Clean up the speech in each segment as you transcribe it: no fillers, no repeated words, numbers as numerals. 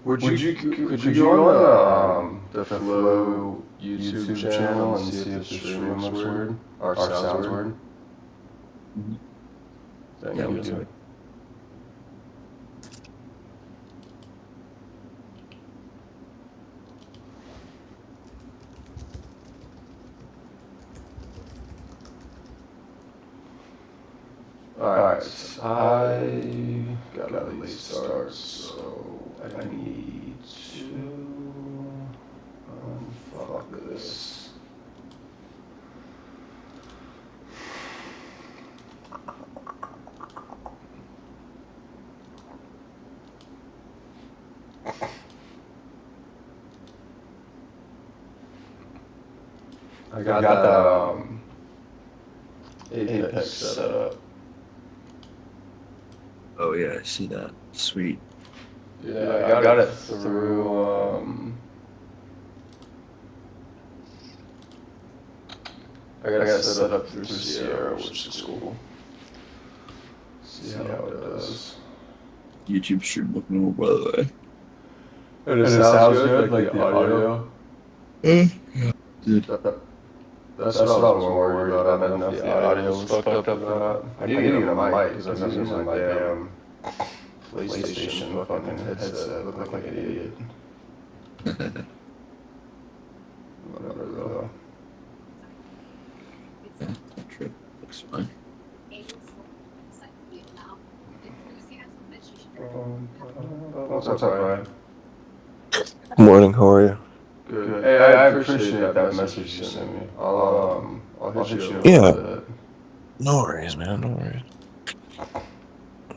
Could you go on the Floh YouTube channel and see if the stream looks weird or sounds weird? Yeah, we'll do it. Alright, I got a late start, so I need to unfuck this. I got that Apex set up. Oh yeah, I see that. Sweet. Yeah, I got it through I got it set up through Sierra, which is cool. See how it does. YouTube stream looking over, by the way. And it sounds good, like the audio. Dude. That's what I was more worried about. I didn't know if the audio was fucked up or not. I need to get a mic because I'm using my damn PlayStation fucking headset. I look like an idiot. Whatever though. Yeah, true. Looks fine. What's up, Brian? Morning, how are you? Good. Hey, I appreciate that message you sent me. I'll hit you up with it. No worries, man, no worries.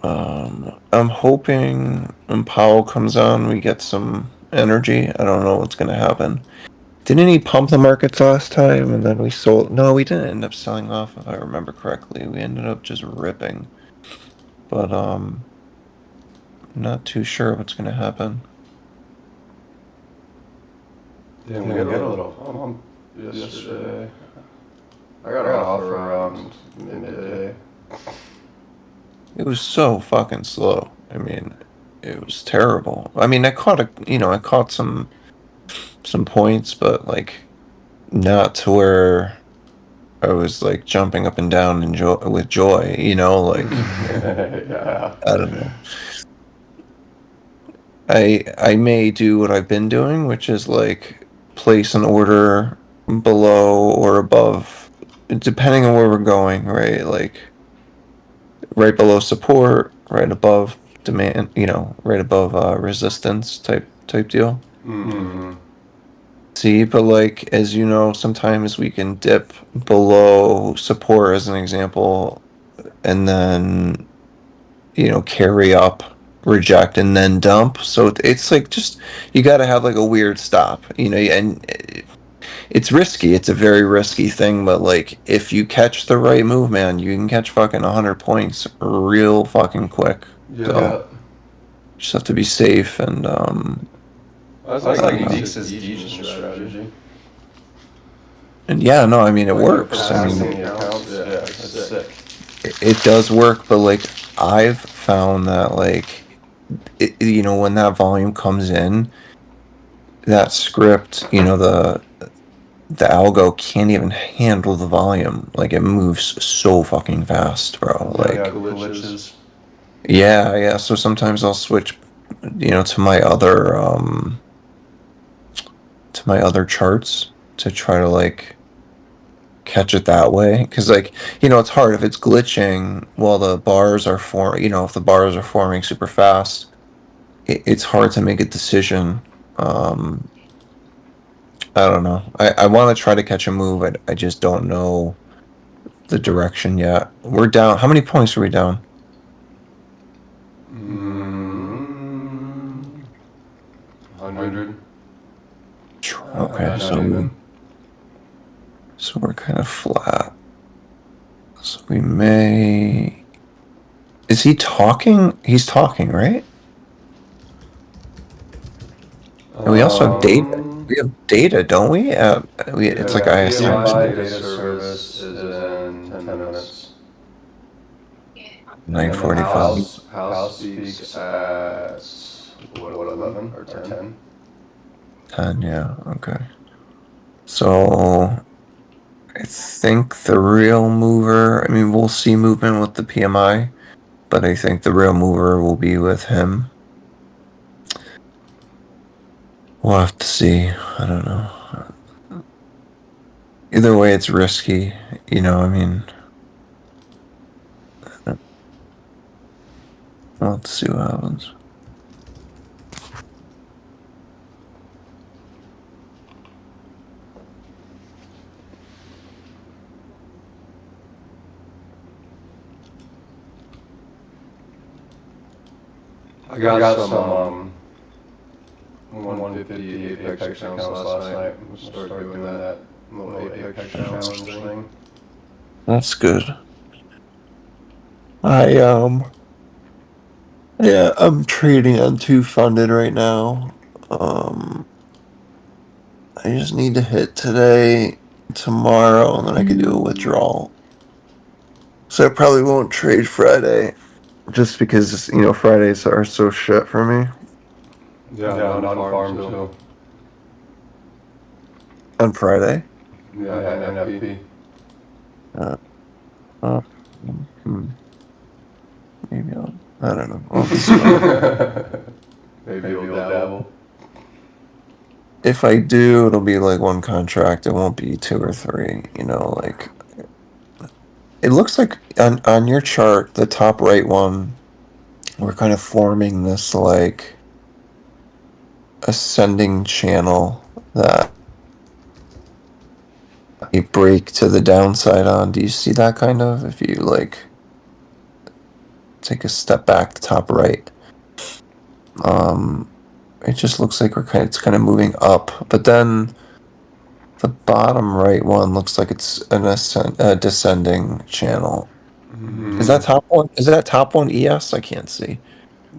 I'm hoping when Powell comes on, we get some energy. I don't know what's gonna happen. Didn't he pump the markets last time and then we sold? No, we didn't end up selling off, if I remember correctly. We ended up just ripping. But, not too sure what's gonna happen. Didn't we get a little pump yesterday? I got an offer around midday. It was so fucking slow. I mean, it was terrible. I mean, I caught some points, but like not to where I was like jumping up and down with joy, like Yeah. I don't know. I may do what I've been doing, which is like place an order below or above, depending on where we're going, right? Like right below support, right above demand, right above resistance type deal. Mm-hmm. See, but like as you know, sometimes we can dip below support as an example, and then carry up, reject, and then dump. So it's like just you got to have like a weird stop, and it's risky. It's a very risky thing, but like if you catch the right move, man, you can catch fucking 100 points real fucking quick. Yeah. So just have to be safe and That's like Deeks' Deej strategy. And yeah, no, I mean it works. I mean that's sick. It does work, but like I've found that like when that volume comes in, that script, the algo can't even handle the volume. Like it moves so fucking fast, bro. Like glitches. Yeah. So sometimes I'll switch, to my other charts to try to like catch it that way, because like it's hard if it's glitching while the bars are if the bars are forming super fast. It's hard to make a decision. I don't know. I want to try to catch a move. I just don't know the direction yet. We're down. How many points are we down? 100. Okay, so we're kind of flat. So we may. Is he talking? He's talking, right? And we also have data. We have data, don't we? It's like ISM. Data service is in 10 minutes. 9:45. House peaks at what, 11 or 10? 10, yeah, okay. So I think the real mover, I mean, we'll see movement with the PMI, but I think the real mover will be with him. We'll have to see. I don't know. Either way, it's risky, you know, I mean, let's see what happens. I got some 150 Apex accounts last night. We'll start doing that little Apex challenge thing. That's good. Yeah, I'm trading on 2 funded right now. I just need to hit today, tomorrow, and then I can do a withdrawal. So I probably won't trade Friday, just because, you know, Fridays are so shit for me. Yeah, non-farm too. On Friday? Yeah, NFP. Uh, uh, Maybe I don't know. We'll have to see. Maybe you'll dabble. If I do, it'll be like 1 contract. It won't be 2 or 3, you know, like it looks like on your chart, the top right one, we're kind of forming this like ascending channel that you break to the downside on. Do you see that kind of? If you like take a step back, the top right, it just looks like it's kind of moving up, but then the bottom right one looks like it's a descending channel. Mm-hmm. Is that top one? Is that top one ES? I can't see.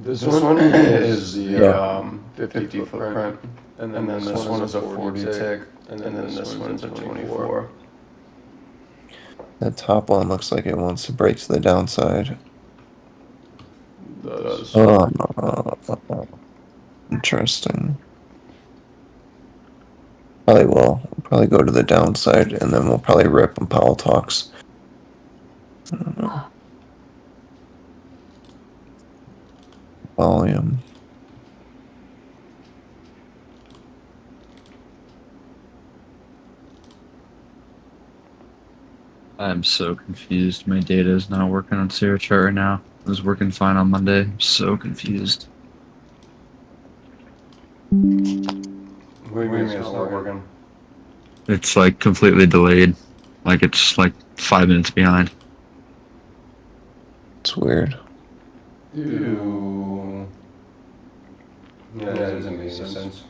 This one is the Yeah. 50 footprint, and then this one is a 40 tick, and then this one's a 24. That top one looks like it wants to break to the downside. Does. Interesting. Probably will. We'll probably go to the downside, and then we'll probably rip when Powell talks. I don't know. Volume. I'm so confused. My data is not working on Sarah chart right now. It was working fine on Monday. I'm so confused. What do you mean it's not working? It's like completely delayed. Like it's like 5 minutes behind. It's weird. Yeah, that doesn't make any sense.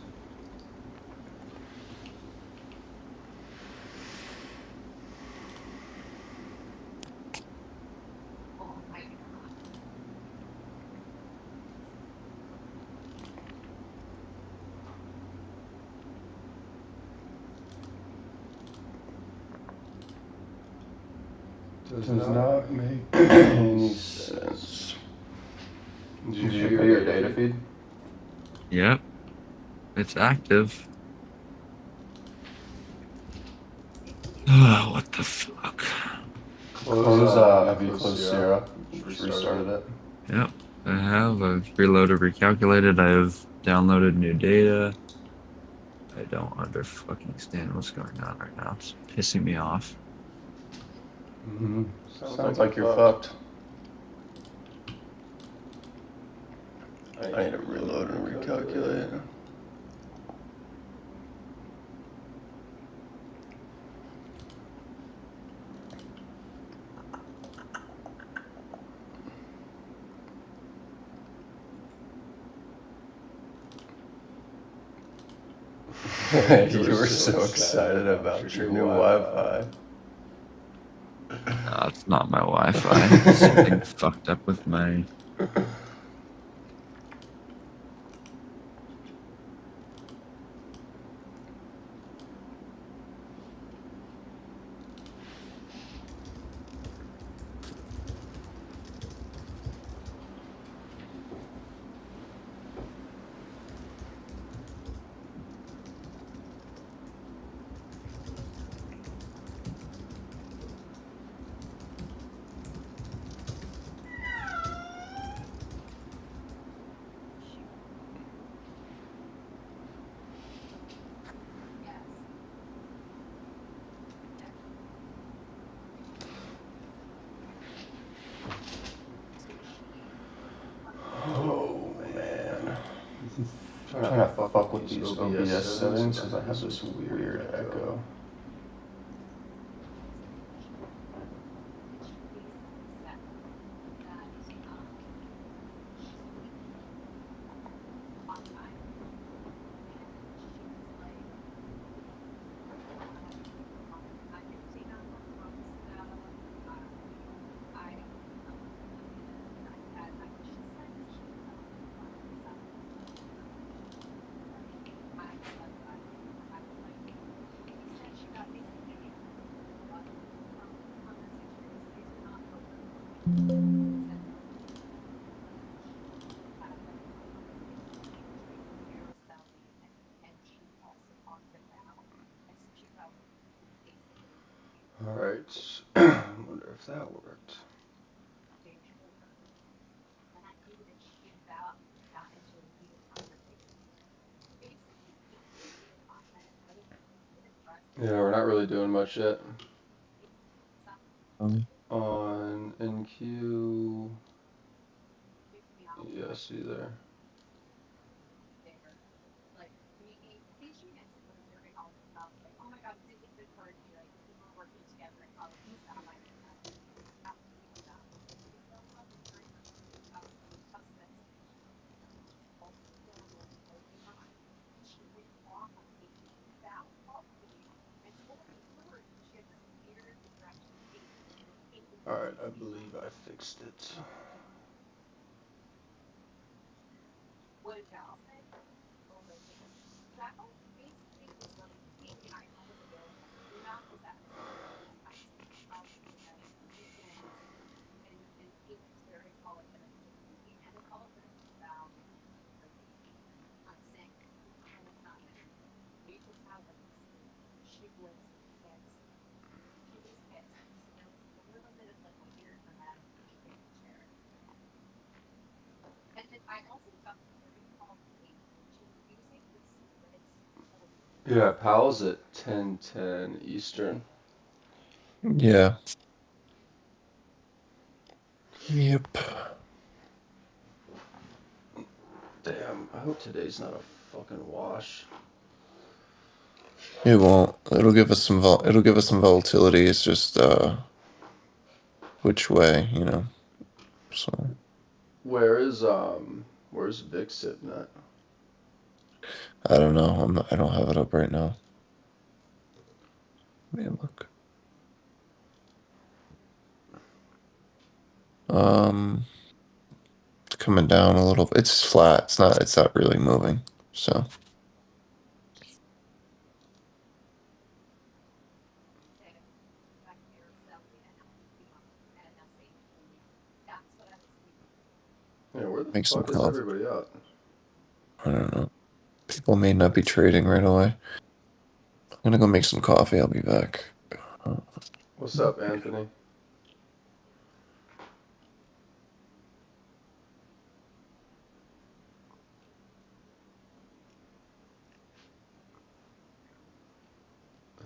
Does not make any sense. Did you pay your data feed? Yep. It's active. Oh, what the fuck? Have you closed Sierra? Just restarted it? Yep, I have. I've reloaded, recalculated. I have downloaded new data. I don't understand what's going on right now. It's pissing me off. Mm-hmm. Sounds like you're fucked. I need to reload and recalculate. You were so excited about your new Wi-Fi. No, it's not my Wi-Fi. Something fucked up with my... Trying to fuck with these OBS settings because I have this weird echo. Alright, wonder if that worked. Yeah, we're not really doing much yet. On NQ, yeah, see there. Alright, I believe I fixed it. Yeah, Powell's at 10:10 Eastern. Yeah. Yep. Damn, I hope today's not a fucking wash. It won't. It'll give us some it'll give us some volatility. It's just which way, you know. So Where's Vic sitting at? I don't know. I don't have it up right now. Let me look. It's coming down a little. It's flat. It's not really moving. So Yeah, where the make some fuck is call. everybody at? I don't know. People may not be trading right away. I'm gonna go make some coffee. I'll be back. What's up, Anthony?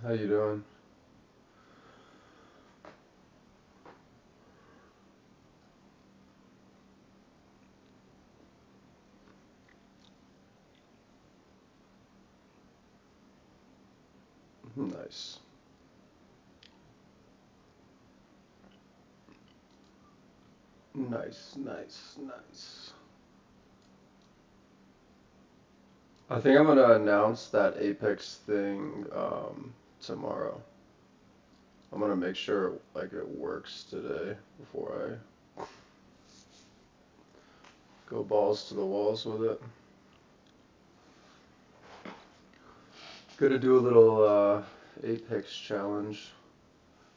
How you doing? Nice. Nice, nice, nice. I think I'm gonna announce that Apex thing tomorrow. I'm gonna make sure like it works today before I go balls to the walls with it. Gonna do a little Apex challenge,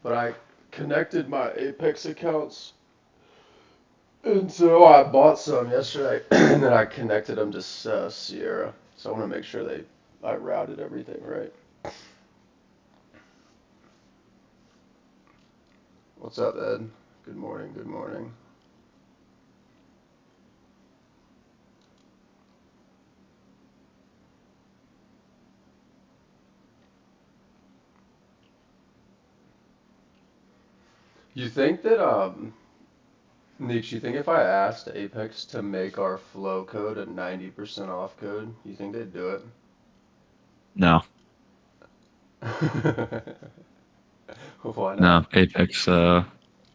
but I connected my Apex accounts, and so I bought some yesterday, and then I connected them to Sierra. So I want to make sure I routed everything right. What's up, Ed? Good morning. Good morning. You think that Nick, you think if I asked Apex to make our Flow code a 90% off code, you think they'd do No, it? Why no. not? Apex,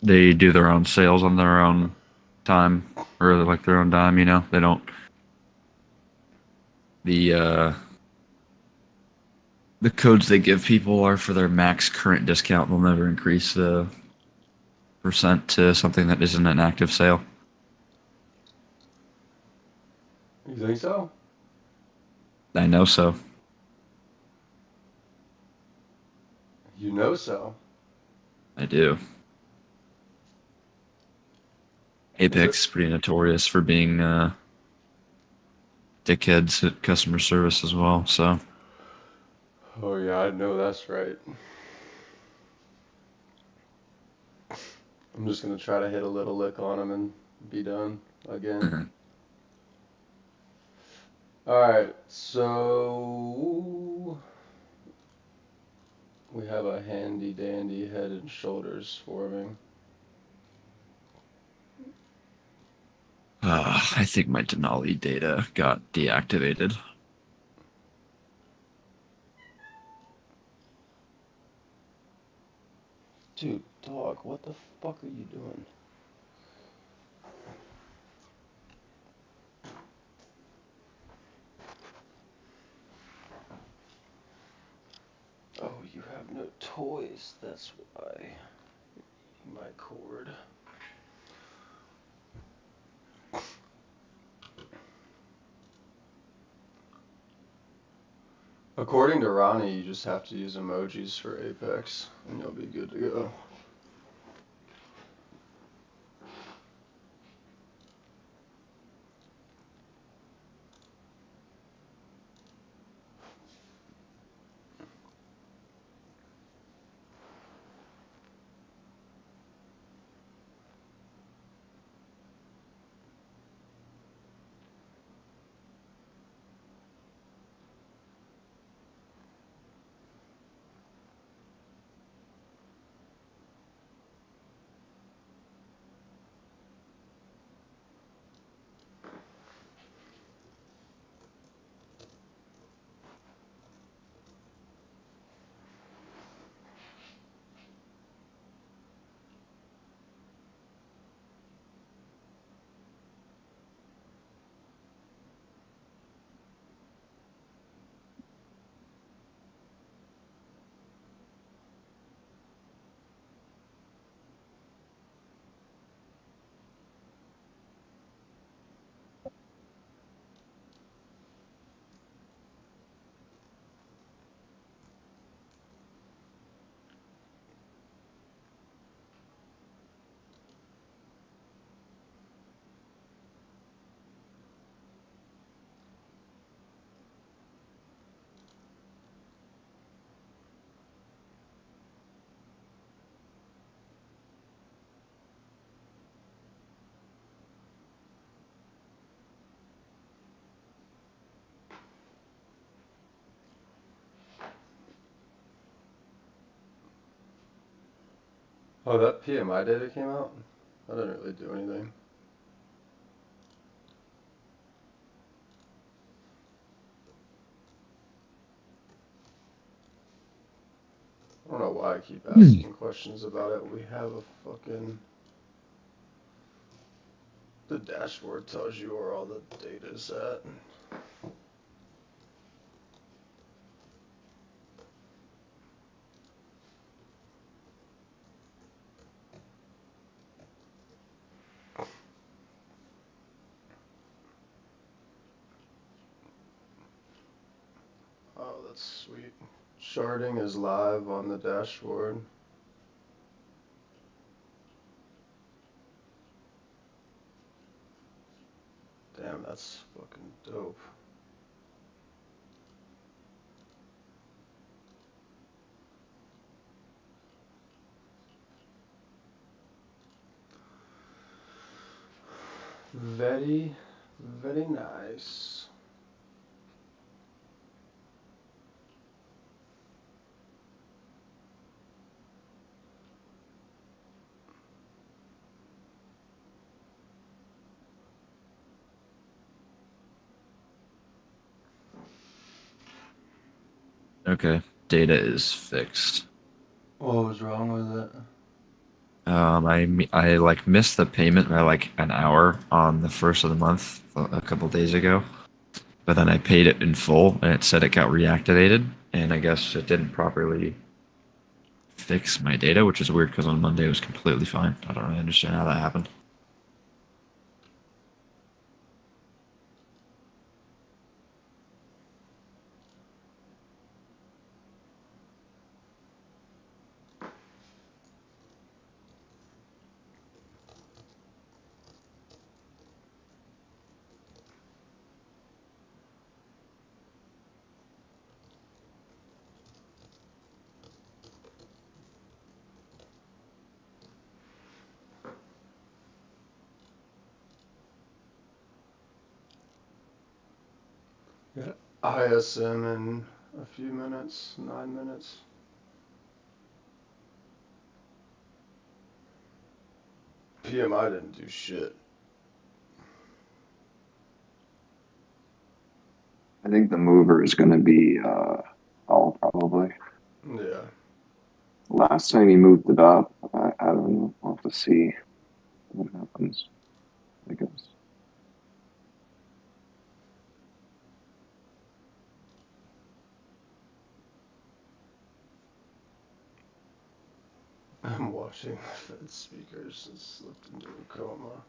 they do their own sales on their own time, or like their own dime. You know, they don't. The codes they give people are for their max current discount. They'll never increase the percent to something that isn't an active sale. You think so? I know so. You know so. I do. Is Apex it? is pretty notorious for being dickheads at customer service as well. So Oh yeah, I know that's right. I'm just gonna try to hit a little lick on him and be done again. Alright, so we have a handy dandy head and shoulders forming. I think my Denali data got deactivated. Dude, dog, what the fuck are you doing? Oh, you have no toys, that's why. My cord. According to Ronnie, you just have to use emojis for Apex, and you'll be good to go. Oh, that PMI data came out? That didn't really do anything. I don't know why I keep asking questions about it. We have a fucking... The dashboard tells you where all the data's at. Oh, that's sweet. Sharding is live on the dashboard. Damn, that's fucking dope. Very, very nice. Okay, data is fixed. What was wrong with it? I like missed the payment by like an hour on the first of the month a couple days ago, but then I paid it in full and it said it got reactivated, and I guess it didn't properly fix my data, which is weird because on Monday it was completely fine. I don't really understand how that happened. Got ISM in a few minutes, 9 minutes. PMI didn't do shit. I think the mover is going to be all probably. Yeah. Last time he moved it up, I don't know. We'll have to see what happens. I guess. I'm watching the Fed speakers. It slipped into a coma.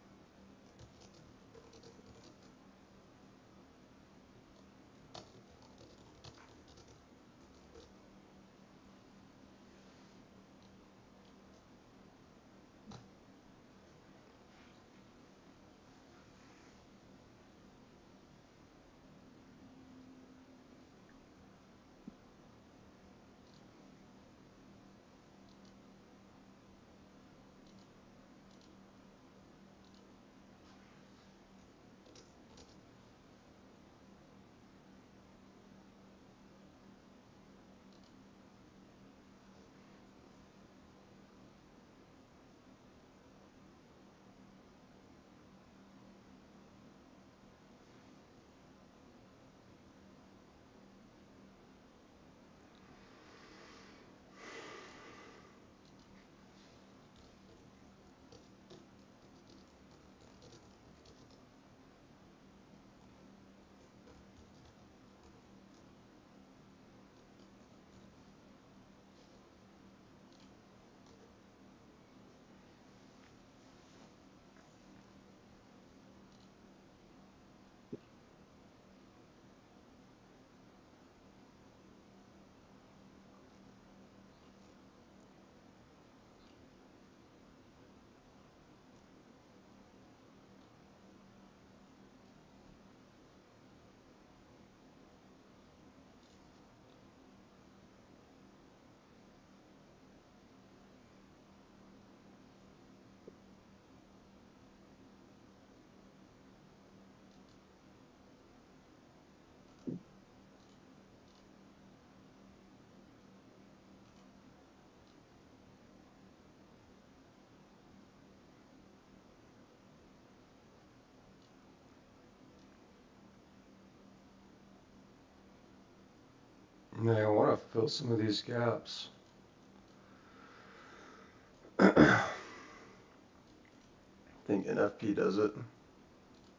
Man, I want to fill some of these gaps. I think NFP does it.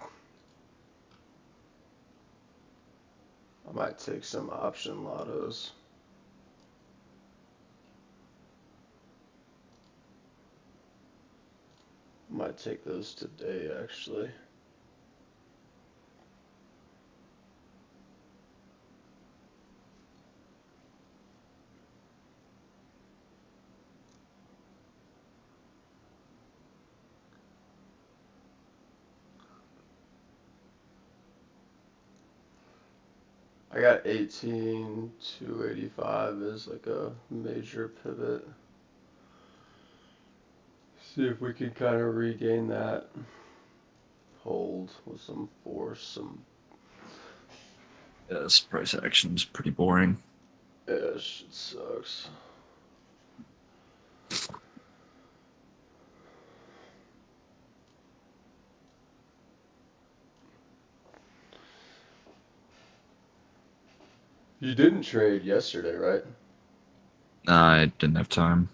I might take some option lottos. Might take those today, actually. I got 18,285 as like a major pivot. See if we can kind of regain that. Hold with some force, some. Yeah, this price action is pretty boring. Yeah, shit sucks. You didn't trade yesterday, right? I didn't have time.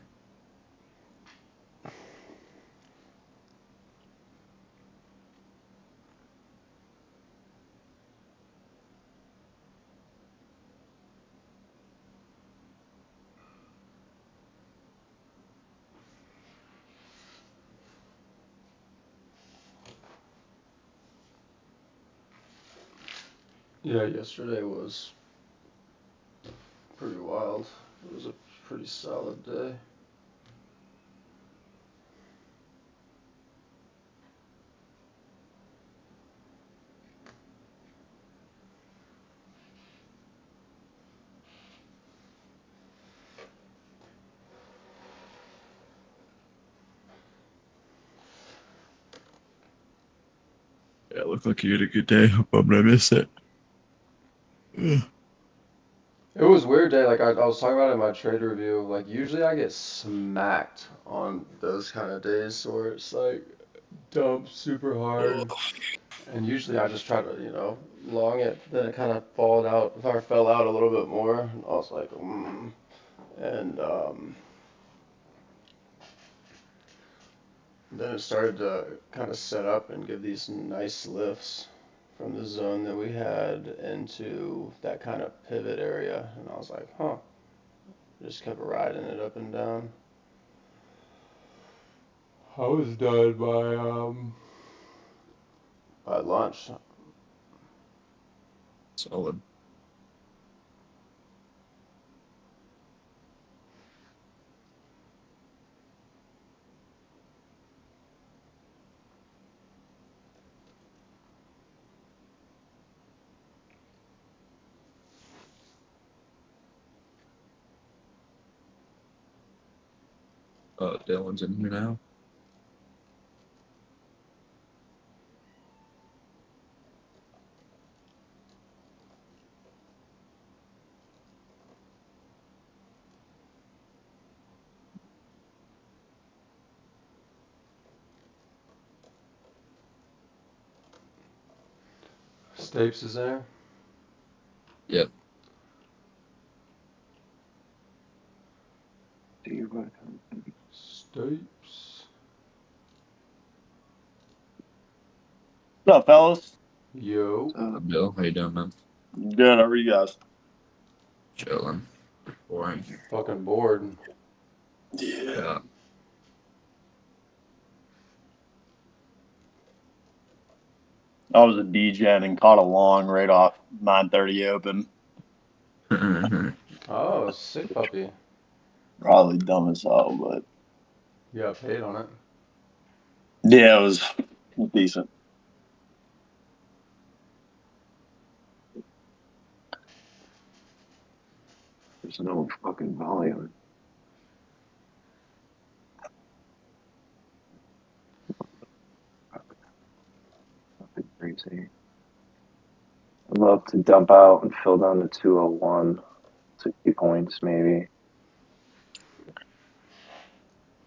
Yeah, yesterday was pretty wild. It was a pretty solid day. Yeah, it looked like you had a good day. Hope I'm gonna miss it. Ugh. It was a weird day. Like I was talking about it in my trade review. Like usually I get smacked on those kind of days where it's like dump super hard, and usually I just try to long it. Then it kind of fall out. If I fell out a little bit more, I was like, and then it started to kind of set up and give these nice lifts from the zone that we had into that kind of pivot area, and I was like, huh. Just kept riding it up and down. I was done by lunch. Solid. Oh, Dylan's in here now. Stapes is there. Yep. Stapes. What's up, fellas? Yo. Bill, how you doing, man? Good. How are you guys? Chilling. Boring. Fucking bored. Yeah. I was a DJing and caught a long right off 9:30 open. Oh, sick puppy. Probably dumb as hell, but You got paid on it. yeah, it was decent. There's no fucking volume. Nothing crazy. I'd love to dump out and fill down to 201. 60 points, maybe.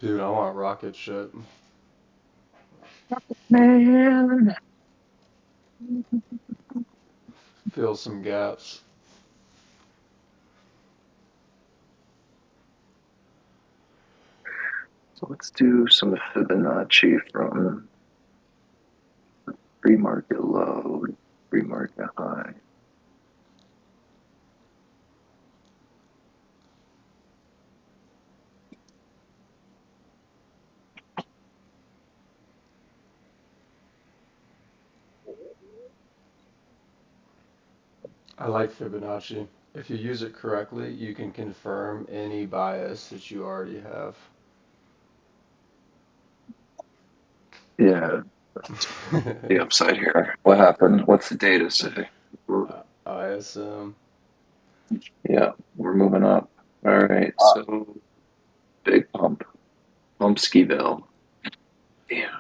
Dude, I want rocket shit. Man. Fill some gaps. So let's do some Fibonacci from pre-market low, pre-market high. I like Fibonacci. If you use it correctly, you can confirm any bias that you already have. Yeah, the upside here. What happened? What's the data say? ISM. Yeah, we're moving up. All right, so big pump. Pumpskiville. Damn.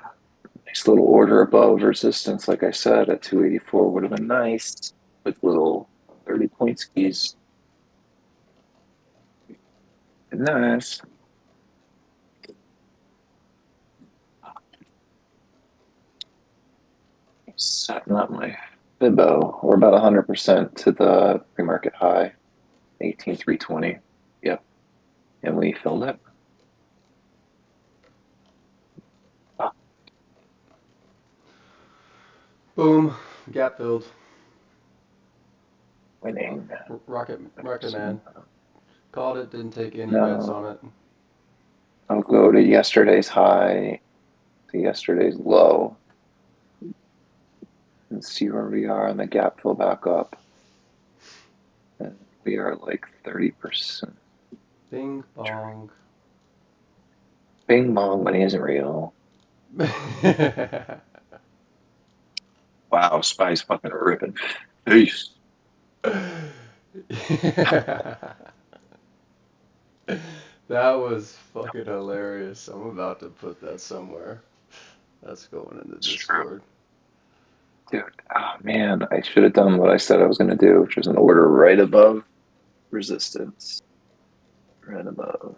Nice little order above resistance, like I said, at 284 would have been nice. With little 30-point skis. Nice. Setting up my Fibbo. We're about 100% to the pre-market high. 18,320. Yep. And we filled it. Boom. Gap filled. Winning. Rocket Man. Called it, didn't take any No. bets on it. I'll go to yesterday's high to yesterday's low and see where we are, and the gap fill back up. And we are like 30%. Bing bong. Bing bong, money isn't real. Wow, Spy's fucking ripping. Peace. That was fucking hilarious. I'm about to put that somewhere. That's going in the Discord. Dude, oh man, I should have done what I said I was going to do, which was an order right above resistance. Right above.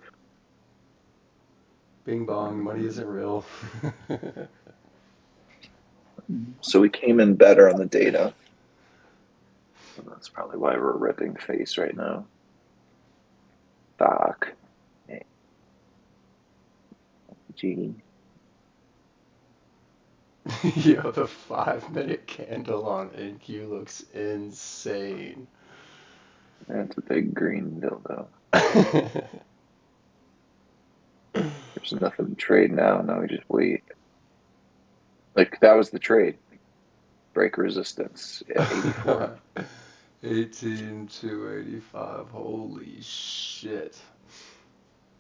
Bing bong, money isn't real. So we came in better on the data. So that's probably why we're ripping face right now. Fuck. Gee. Yo, the 5-minute candle on NQ looks insane. That's a big green dildo. There's nothing to trade now. Now we just wait. Like, that was the trade. Break resistance at 84. 18,285. Holy shit.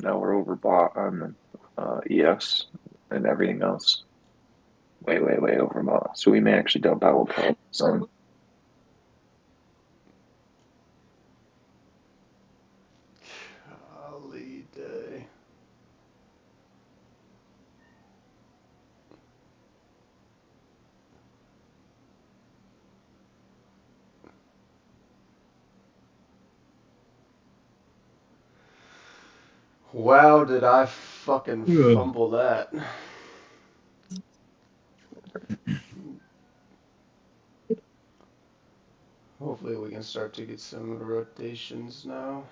Now we're overbought on ES and everything else. Way overbought. So we may actually dump out some. Golly day. Wow, did I fucking fumble that. Hopefully we can start to get some rotations now.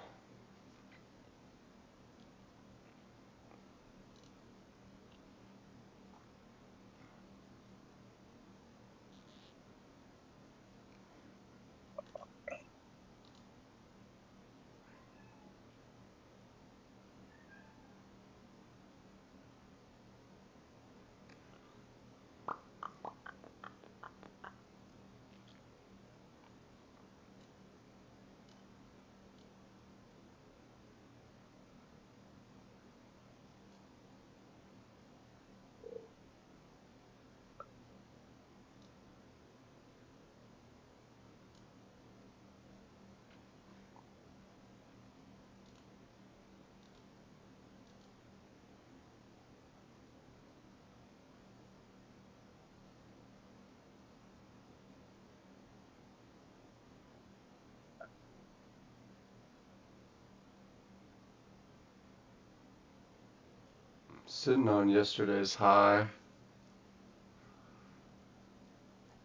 Sitting on yesterday's high.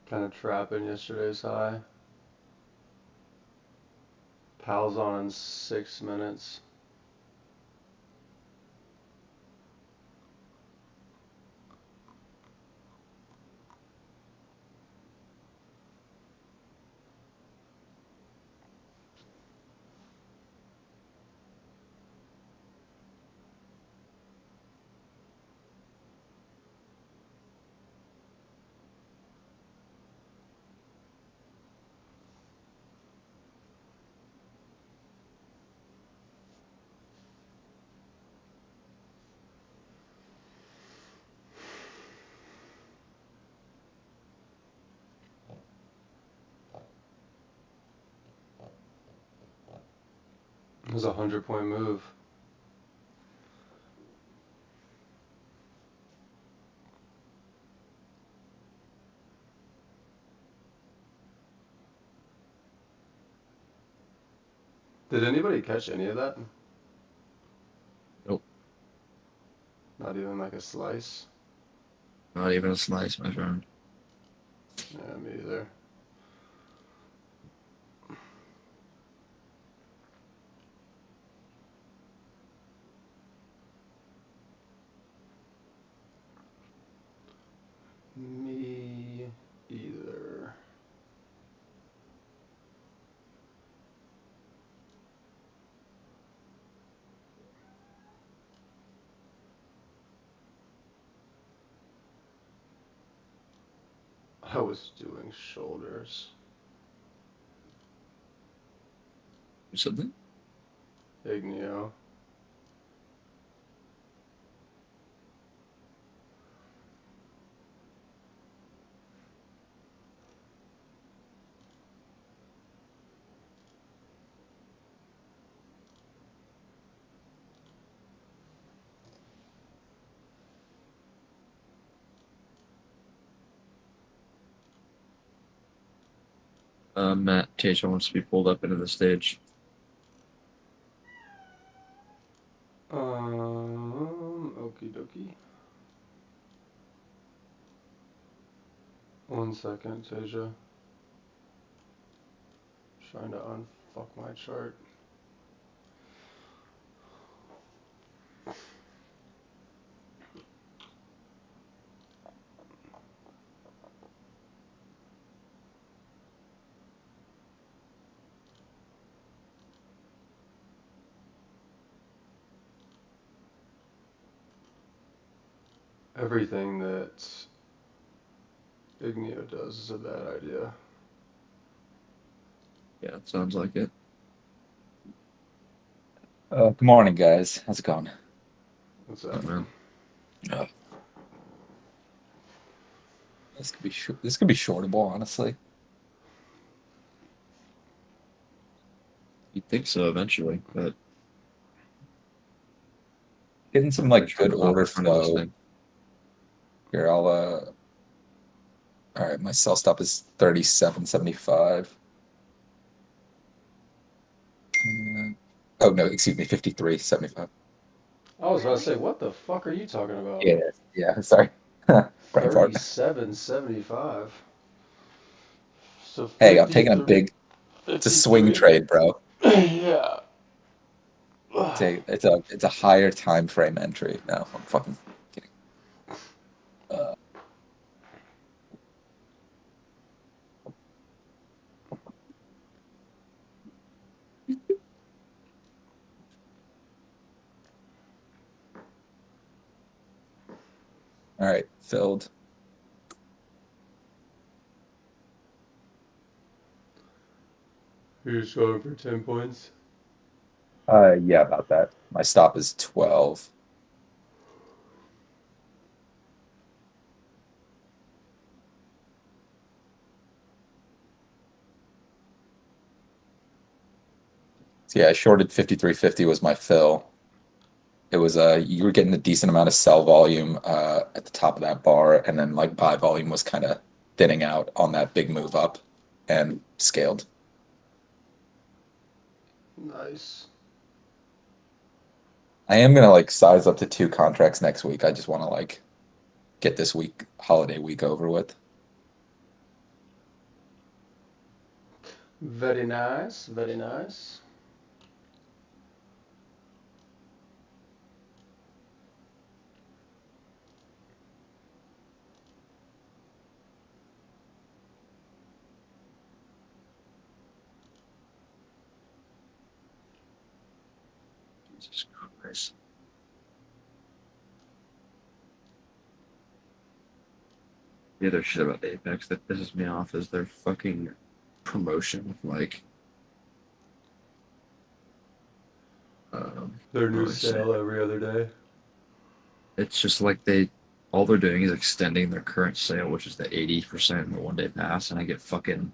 Kind of trapping yesterday's high. Pal's on in 6 minutes. It was a 100-point move. Did anybody catch any of that? Nope. Not even like a slice? Not even a slice, my friend. Yeah, me either. I was doing shoulders. You said that? Igneo. Matt Tasha wants to be pulled up into the stage. Okie dokie. 1 second, Tasia. Trying to unfuck my chart. Everything that Igneo does is a bad idea. Yeah, it sounds like it. Good morning, guys. How's it going? What's that? Man. This could be shortable, honestly. You'd think so eventually, but Getting some they're like trying good to hop order in front of this flow. thing. Here, I'll all right, my sell stop is 37.75. Oh no, excuse me, 53.75. I was about to say, what the fuck are you talking about? Yeah, sorry. Brain fart. 37.75. So Hey, I'm taking a 53. big. It's a swing trade, bro. Yeah. It's a higher time frame entry. No, I'm fucking kidding. All right, filled. You're just going for 10 points? Yeah, about that. My stop is 12. So yeah, I shorted 53.50 was my fill. It was you were getting a decent amount of sell volume at the top of that bar, and then like buy volume was kind of thinning out on that big move up and scaled. Nice. I am gonna like size up to 2 contracts next week. I just want to like get this week, holiday week, over with. Very nice. Very nice. Jesus Christ. The other shit about Apex that pisses me off is their fucking promotion. Like, Their what new do I say? sale every other day. It's just like all they're doing is extending their current sale, which is the 80% in the 1 day pass, and I get fucking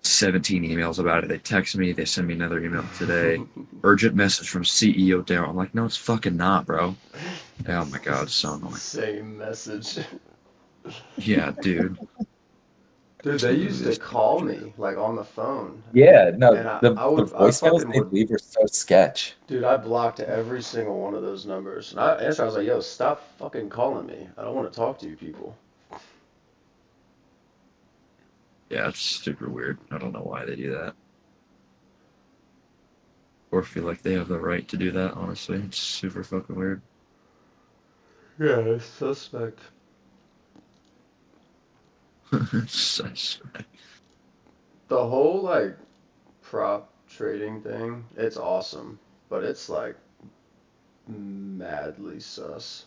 17 emails about it. They text me, they send me another email today. Urgent message from CEO Daryl. I'm like, no, it's fucking not, bro. Oh my god, it's so annoying. Same message. Yeah, dude. Dude, they used to call me like on the phone, Yeah, no, and the I voicemails fucking they would, leave are so sketch. dude, I blocked every single one of those numbers. And I answered, I was like, yo, stop fucking calling me. I don't want to talk to you people. Yeah, it's super weird. I don't know why they do that. Or feel like they have the right to do that, honestly. It's super fucking weird. Yeah, it's suspect. Suspect. The whole like prop trading thing, it's awesome, but it's like madly sus.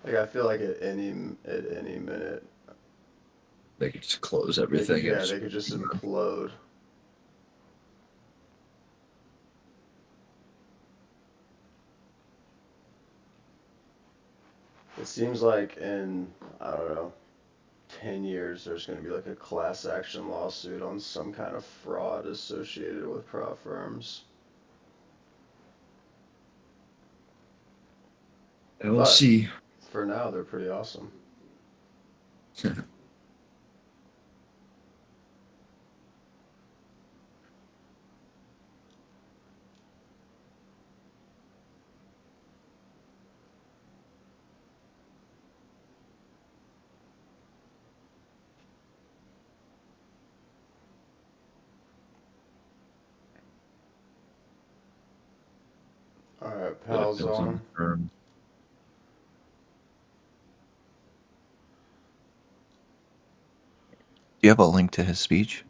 Like I feel like at any minute, They could just close they everything. could, yeah, they could just implode. It seems like in, I don't know, 10 years there's going to be like a class action lawsuit on some kind of fraud associated with prop firms. We'll see. For now, they're pretty awesome. All right, pals on. Do you have a link to his speech?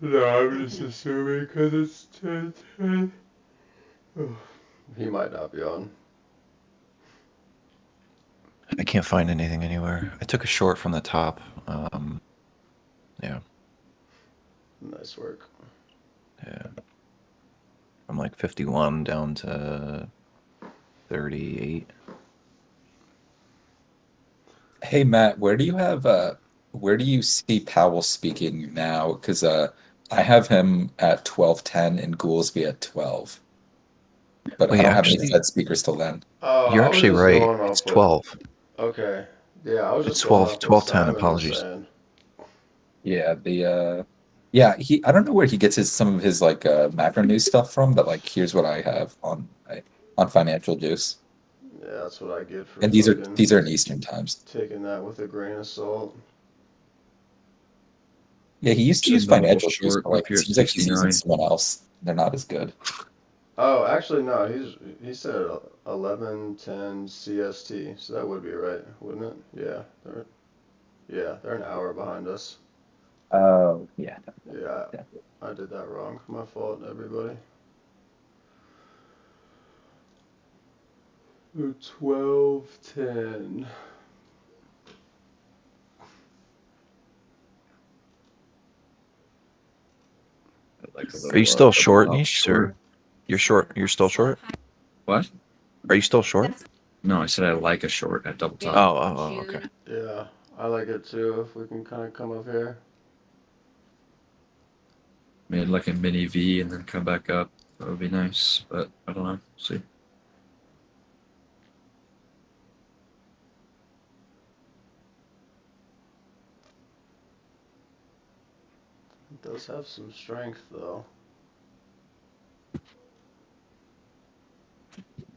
No, I'm just assuming because it's 10:10. He might not be on. I can't find anything anywhere. I took a short from the top. Yeah. Nice work. Yeah. From like 51 down to 38. Hey Matt, where do you see Powell speaking now? Because I have him at 12:10 and Goolsby at 12. But Wait, I don't have any actually- Fed speakers till then. You're I was actually just right. going It's off what- 12. Okay. Yeah, I was It's just going 12, off what 12:10, Simon was apologies. saying. Yeah, I don't know where he gets some of his like macro news stuff from, but like here's what I have on Financial Juice. Yeah, that's what I get for And these fucking are in Eastern times. taking that with a grain of salt. Yeah, he used to use Another Financial short Juice, but like up here it at seems like he's using 69. someone else. They're not as good. Oh, actually, no. He said 11:10 CST, so that would be right, wouldn't it? Yeah, they're an hour behind us. Oh, yeah. Yeah, I did that wrong. My fault, everybody. 12:10. Like Are you still short, Nish? Or you're short? You're still short? What? Are you still short? No, I said I like a short at double top. Oh, okay. Yeah, I like it too. If we can kind of come up here. Made like a mini V and then come back up. That would be nice, but I don't know. See. It does have some strength though.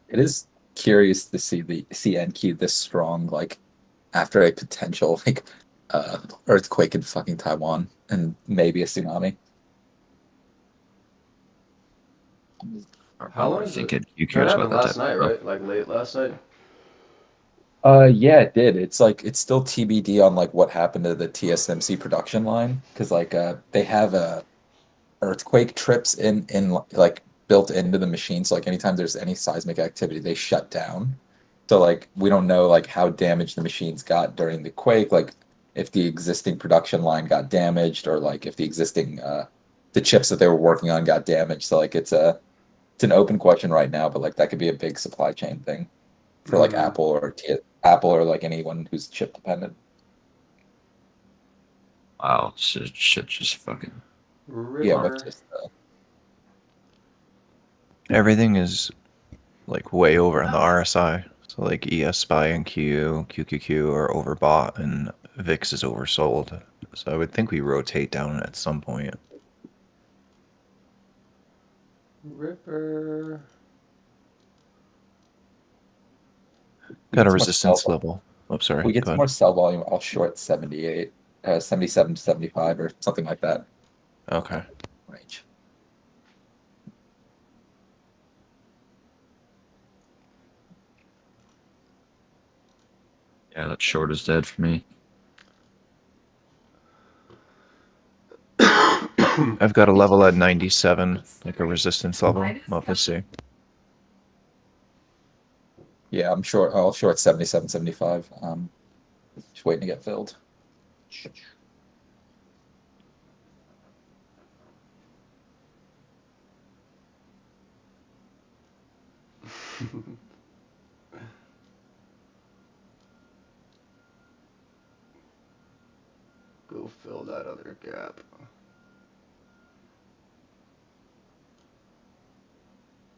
It is curious to see the NQ this strong, like after a potential like earthquake in fucking Taiwan and maybe a tsunami. How long I is think it? you That cares happened about that last type night, of right? Like late last night. Yeah, it did. It's like it's still TBD on like what happened to the TSMC production line because like they have earthquake trips in like built into the machine. So like anytime there's any seismic activity, they shut down. So like we don't know like how damaged the machines got during the quake, like if the existing production line got damaged or like if the existing the chips that they were working on got damaged. So like it's an open question right now, but like that could be a big supply chain thing for like Mhm. Apple or like anyone who's chip dependent. Wow, shit just fucking. Yeah, Ripper. but just Everything is like way over on the RSI. So like ES SPY and QQQ are overbought and VIX is oversold. So I would think we rotate down at some point. Ripper. Got a so much resistance sell- level. Oh, sorry. we get Go some ahead. more sell volume. I'll short 78, 77, 75 or something like that Okay. range. Yeah, that short is dead for me. I've got a level at 97, like a resistance level. We'll have to see. Yeah, I'm short. I'll short 77.75. Just waiting to get filled. Go fill that other gap.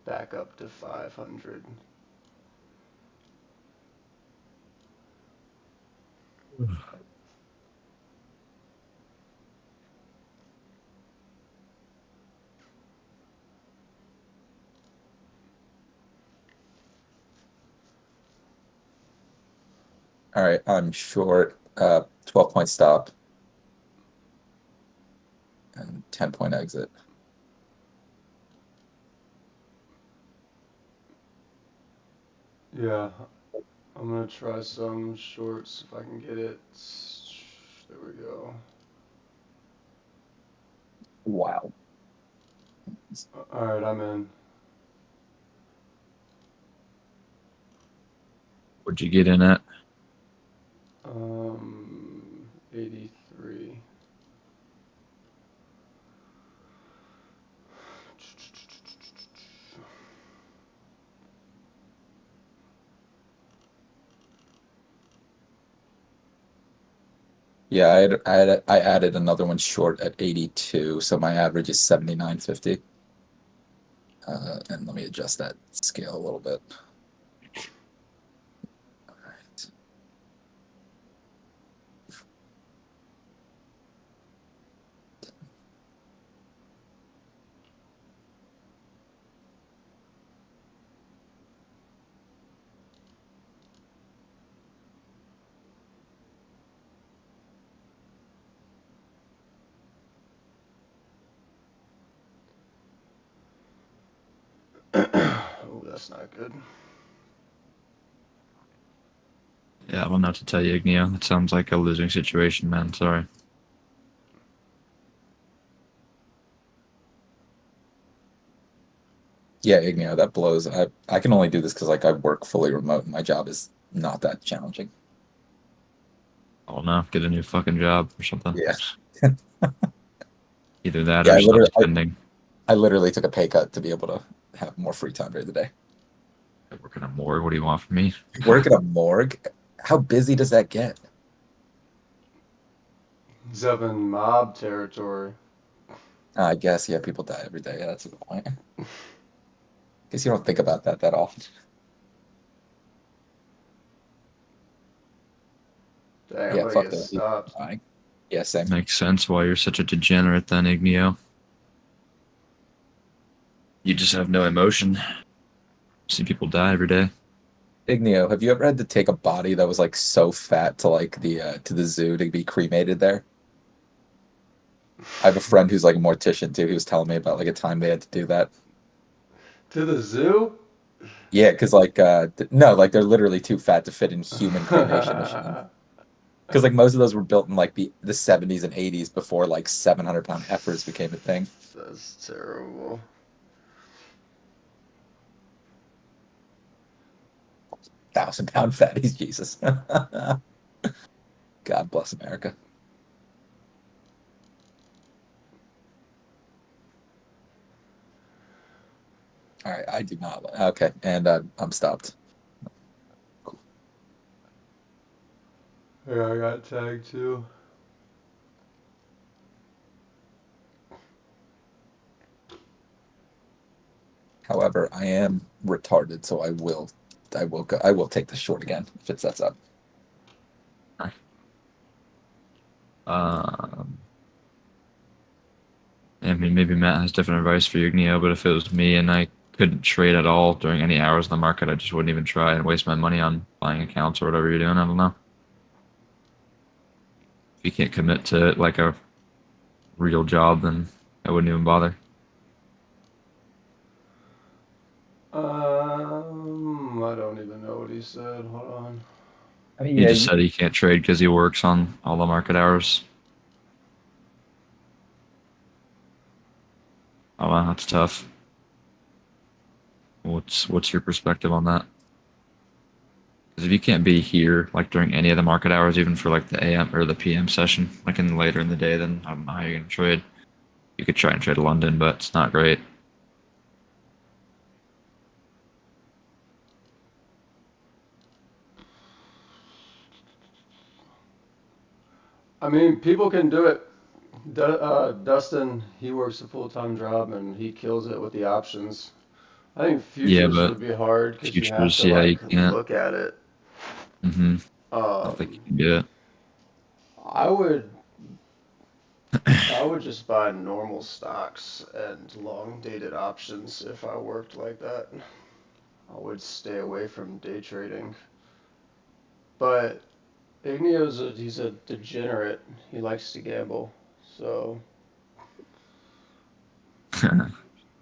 Back up to 500. All right, I'm short. 12-point stop and 10-point exit. Yeah, I'm gonna try some shorts if I can get it. There we go. Wow. Alright, I'm in. What'd you get in at? 83. Yeah, I added another one short at 82, so my average is 79.50. And let me adjust that scale a little bit. All right. Oh, that's not good. Yeah, I don't know what to tell you, Igneo. That sounds like a losing situation, man. Sorry. Yeah, Igneo, that blows. I can only do this because like I work fully remote and my job is not that challenging. I don't know. Get a new fucking job or something. Yeah. Either that Yeah, or stop spending. I literally took a pay cut to be able to have more free time during the day. I work in a morgue. What do you want from me? Work at a morgue? How busy does that get? He's up in mob territory. I guess, yeah, people die every day. Yeah, that's a good point. Guess you don't think about that often. Dang, I'm Yeah, gonna fuck get that. People stopped. dying. Yeah, same. Makes sense why you're such a degenerate then, Igneo. You just have no emotion. See people die every day. Igneo, have you ever had to take a body that was like so fat to like the to the zoo to be cremated there? I have a friend who's like a mortician too. He was telling me about like a time they had to do that. To the zoo? Yeah, because like no, like they're literally too fat to fit in human cremation machine. Because like most of those were built in like the 70s and 80s before like 700-pound heifers became a thing. That's terrible. 1,000-pound fatties, Jesus. God bless America. All right, I do not. Okay, and I'm stopped. Yeah, I got tagged too. However, I am retarded, so I will take the short again if it sets up. Um, I mean, maybe Matt has different advice for you, Igneo, but if it was me and I couldn't trade at all during any hours of the market, I just wouldn't even try and waste my money on buying accounts or whatever you're doing. I don't know. If you can't commit to it like a real job, then I wouldn't even bother. I don't even know what he said. Hold on. I mean, He yeah, just said he can't trade because he works on all the market hours. Oh, wow, that's tough. What's your perspective on that? Because if you can't be here like during any of the market hours, even for like the AM or the PM session, like in later in the day, then I don't know how you're gonna trade. You could try and trade London, but it's not great. I mean, people can do it. Dustin, he works a full-time job and he kills it with the options. I think Yeah, futures but would be hard because you have futures, to yeah, you like can't. look at it. Mm-hmm. I don't think you Um, can do it. I would I would just buy normal stocks and long dated options if I worked like that. I would stay away from day trading. But he's a degenerate. He likes to gamble. So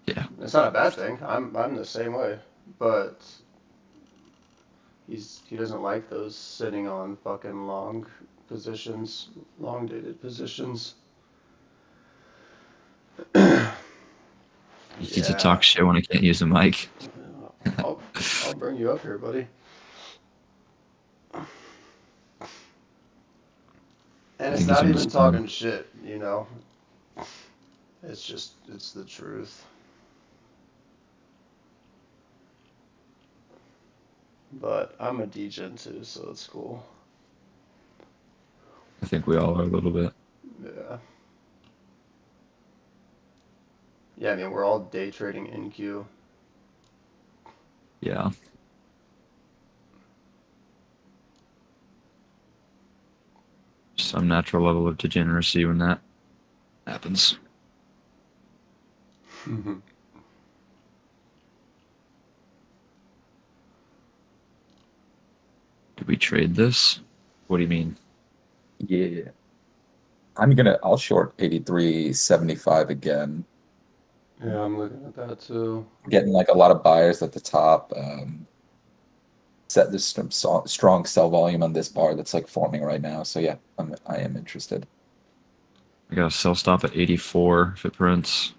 Yeah. it's not a bad thing. I'm the same way. But he doesn't like those sitting on fucking long positions, long dated positions. You get to Yeah. talk shit when I can't use the mic. I'll bring you up here, buddy. And I it's think he's not on the even phone. talking shit, you know. It's the truth. But I'm a degen too, so it's cool. I think we all are a little bit. Yeah. Yeah, I mean, we're all day trading NQ. Yeah. Some natural level of degeneracy when that happens. Did we trade this? What do you mean? Yeah. I'll short 83.75 again. Yeah, I'm looking at that too. Getting like a lot of buyers at the top. Set this strong sell volume on this bar that's like forming right now. So yeah, I am interested. I got a sell stop at 84 if it prints.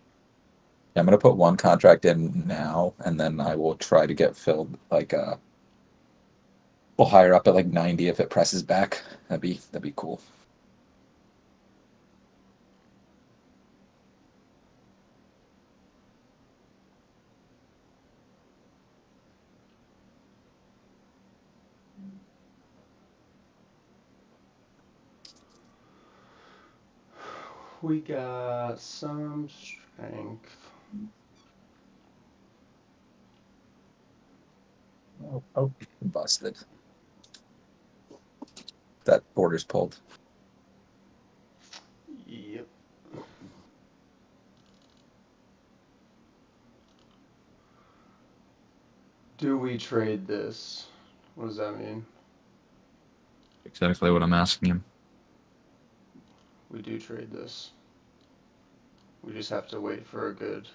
Yeah, I'm gonna put one contract in now, and then I will try to get filled like we'll higher up at like 90 if it presses back. That'd be cool. We got some strength. Oh, busted. That border's pulled. Yep. Do we trade this? What does that mean? Exactly what I'm asking him. We do trade this. We just have to wait for a good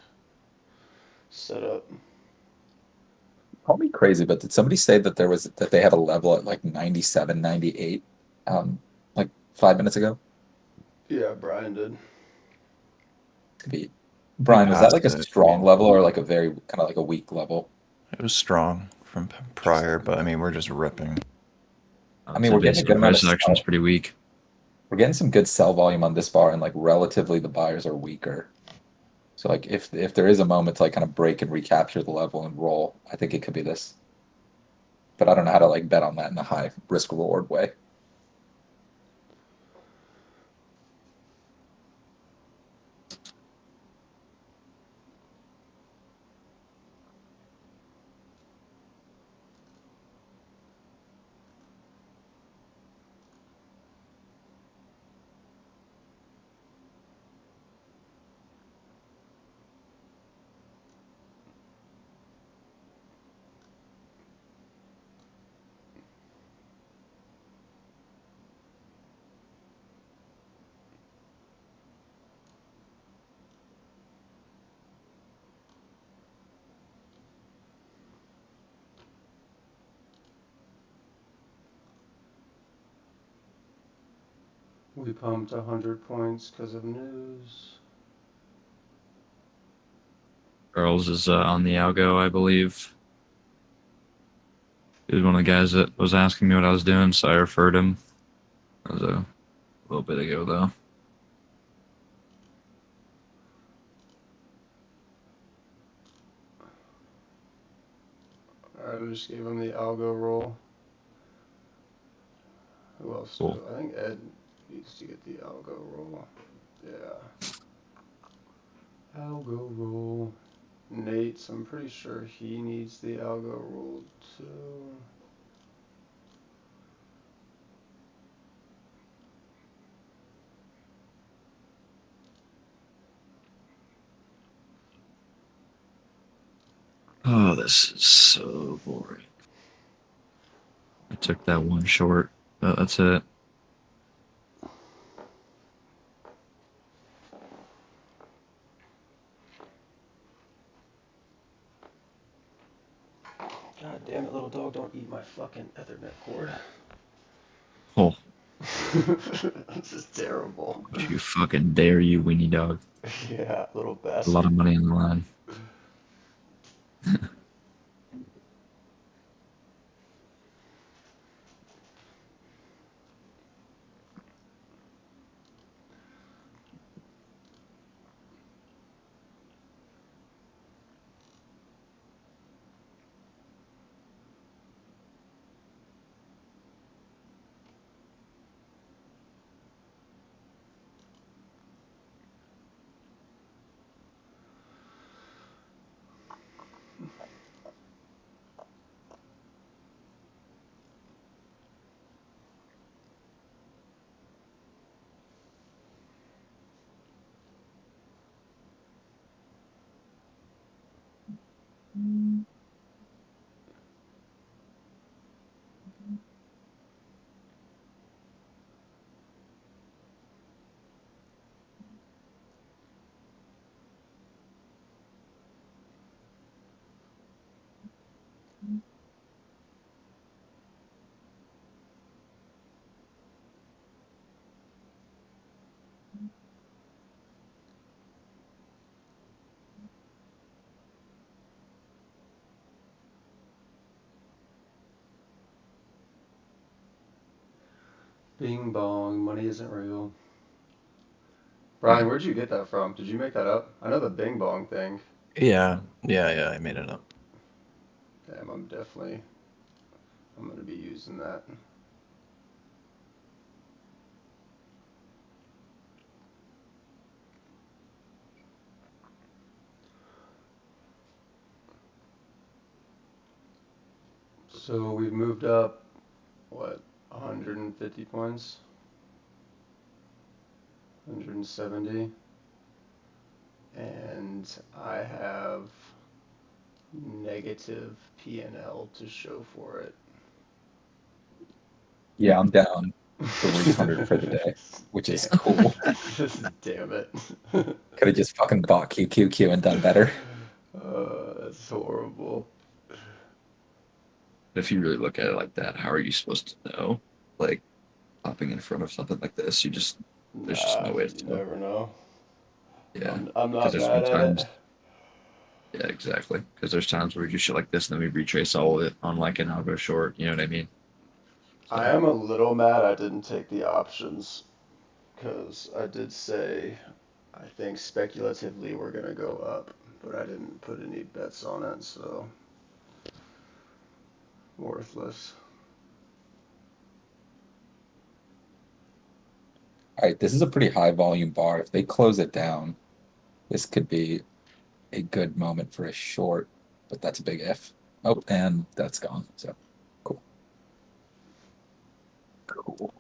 setup. Call me crazy, but did somebody say that they have a level at like 97, 98, like 5 minutes ago? Yeah, Brian did. Could be. We Brian, was that passed like a it. strong level or like a very kind of like a weak level? It was strong from prior, but I mean, we're just ripping. I mean, So we're getting a basically good amount of price action is pretty weak. we're getting some good sell volume on this bar, and like relatively the buyers are weaker. So like if there is a moment to like kind of break and recapture the level and roll, I think it could be this. But I don't know how to like bet on that in a high risk reward way. We pumped 100 points because of news. Charles is on the algo, I believe. He was one of the guys that was asking me what I was doing, so I referred him. That was a little bit ago, though. Alright, I just gave him the algo roll. Who else? Cool. I think Ed needs to get the algo roll. Yeah. Algo roll. Nate's, I'm pretty sure he needs the algo roll too. Oh, this is so boring. I took that one short, but that's it. God damn it, little dog, don't eat my fucking Ethernet cord. Oh, This is terrible. you fucking dare, you weenie dog. Yeah, little A bastard. lot of money on the line. Bing bong, money isn't real. Brian, where'd you get that from? Did you make that up? I know the bing bong thing. Yeah, I made it up. Damn, I'm gonna be using that. So we've moved up, what, 150 points? 170. And I have negative P&L to show for it. Yeah, I'm down 300 for the day, which is cool. Damn it. Could have just fucking bought QQQ and done better. That's horrible. If you really look at it like that, how are you supposed to know? Like, popping in front of something like this, there's just no way You to tell. never know. Yeah, I'm because not there's been bad at times. it. Yeah, exactly. Because there's times where you do shit like this, and then we retrace all of it on like an algo short. You know what I mean? I So, am a little mad I didn't take the options, because I did say I think speculatively we're going to go up, but I didn't put any bets on it, so worthless. All right, this is a pretty high volume bar. If they close it down, this could be a good moment for a short, but that's a big if. Oh, and that's gone. So cool. Cool.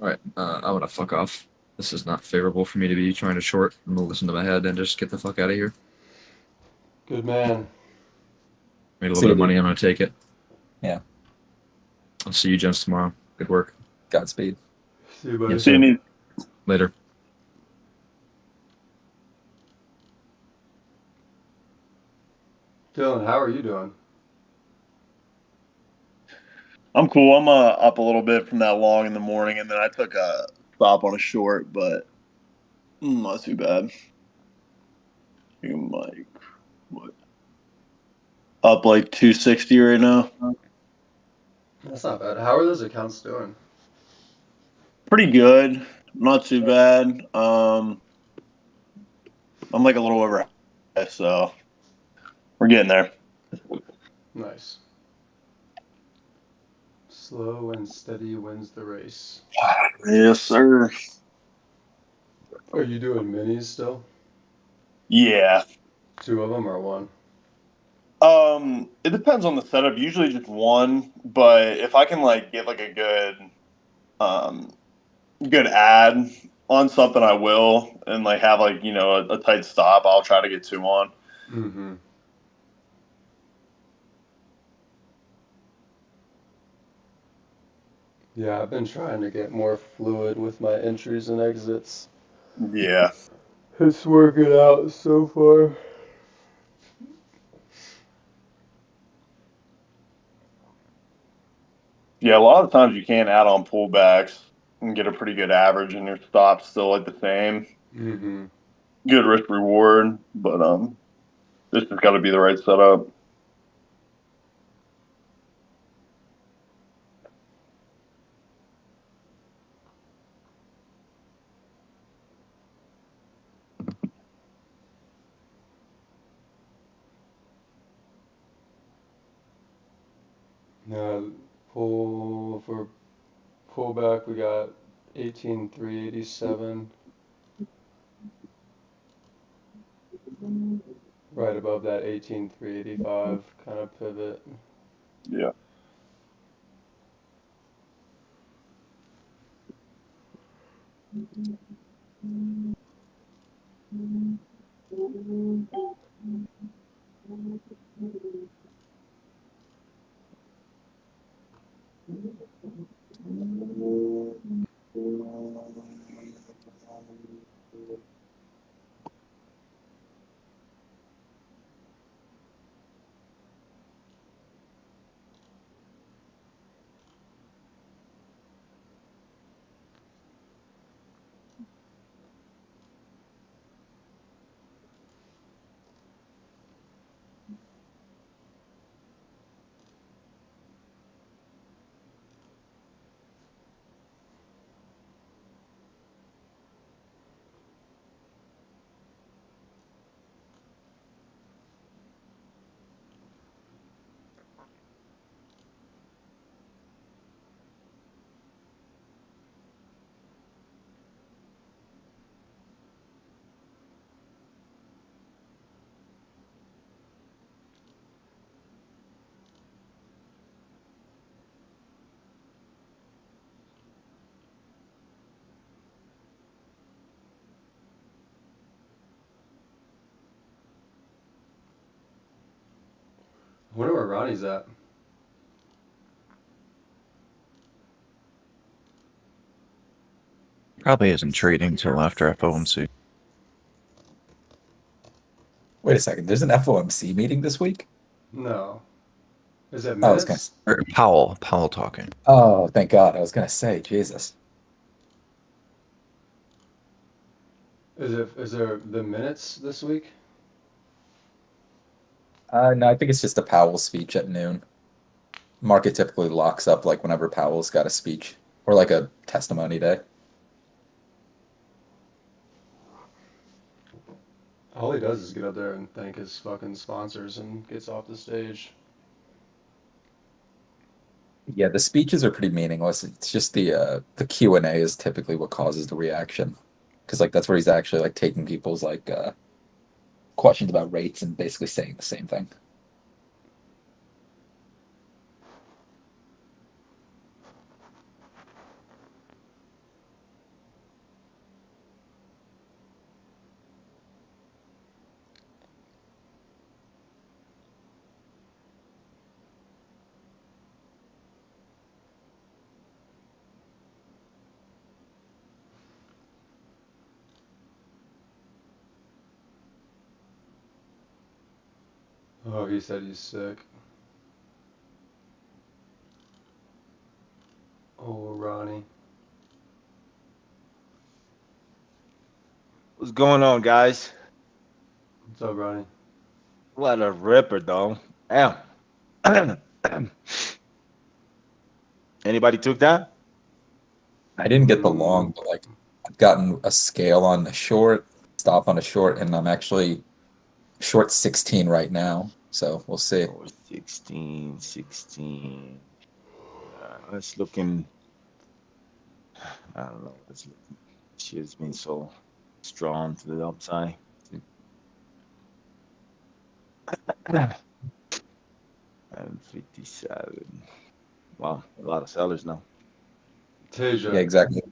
All right, I'm gonna fuck off. This is not favorable for me to be trying to short. I'm gonna listen to my head and just get the fuck out of here. Good man. Made a little See bit you, of money. dude. I'm gonna take it. Yeah. I'll see you gents tomorrow. Good work. Godspeed. See you, buddy. Yes, See you, sir. Nate. Later. Dylan, how are you doing? I'm cool. I'm up a little bit from that long in the morning, and then I took a stop on a short, but not too bad. You like what? Up like 260 right now. That's not bad. How are those accounts doing? Pretty good. Not too bad. I'm like a little over, so we're getting there. Nice. Slow and steady wins the race. Yes, sir. Are you doing minis still? Yeah. 2 of them or 1? It depends on the setup. Usually just one, but if I can like get like a um, good ad on something, I will, and like have like a tight stop. I'll try to get 2 on. Mm-hmm. Yeah, I've been trying to get more fluid with my entries and exits. Yeah. It's working out so far. Yeah, a lot of times you can add on pullbacks and get a pretty good average, and your stop's still like the same. Mm-hmm. Good risk reward, but this has got to be the right setup. Now, for pullback, we got 18,387. Right above that 18,385 kind of pivot. Yeah. I wonder where Ronnie's at. Probably isn't trading till after FOMC. Wait a second. There's an FOMC meeting this week? No. Is it Oh, I was gonna. minutes? Or Powell talking. Oh, thank God. I was gonna say, Jesus. Is there the minutes this week? No, I think it's just a Powell speech at noon. Market typically locks up like whenever Powell's got a speech or like a testimony day. All he does is get up there and thank his fucking sponsors and gets off the stage. Yeah, the speeches are pretty meaningless. It's just the Q&A is typically what causes the reaction. Because like that's where he's actually like taking people's like questions about rates and basically saying the same thing. Oh, he said he's sick. Oh, Ronnie. What's going on, guys? What's up, Ronnie? What a ripper, though. Damn. Anybody took that? I didn't get the long, Mm, but like I've gotten a scale on a short, stop on a short, and I'm actually short 16 right now. So we'll see. Oh, 16. Let's looking. I don't know. Let's look. Shit's been so strong to the upside. And 57. Wow, a lot of sellers now. Yeah, Tasia, exactly.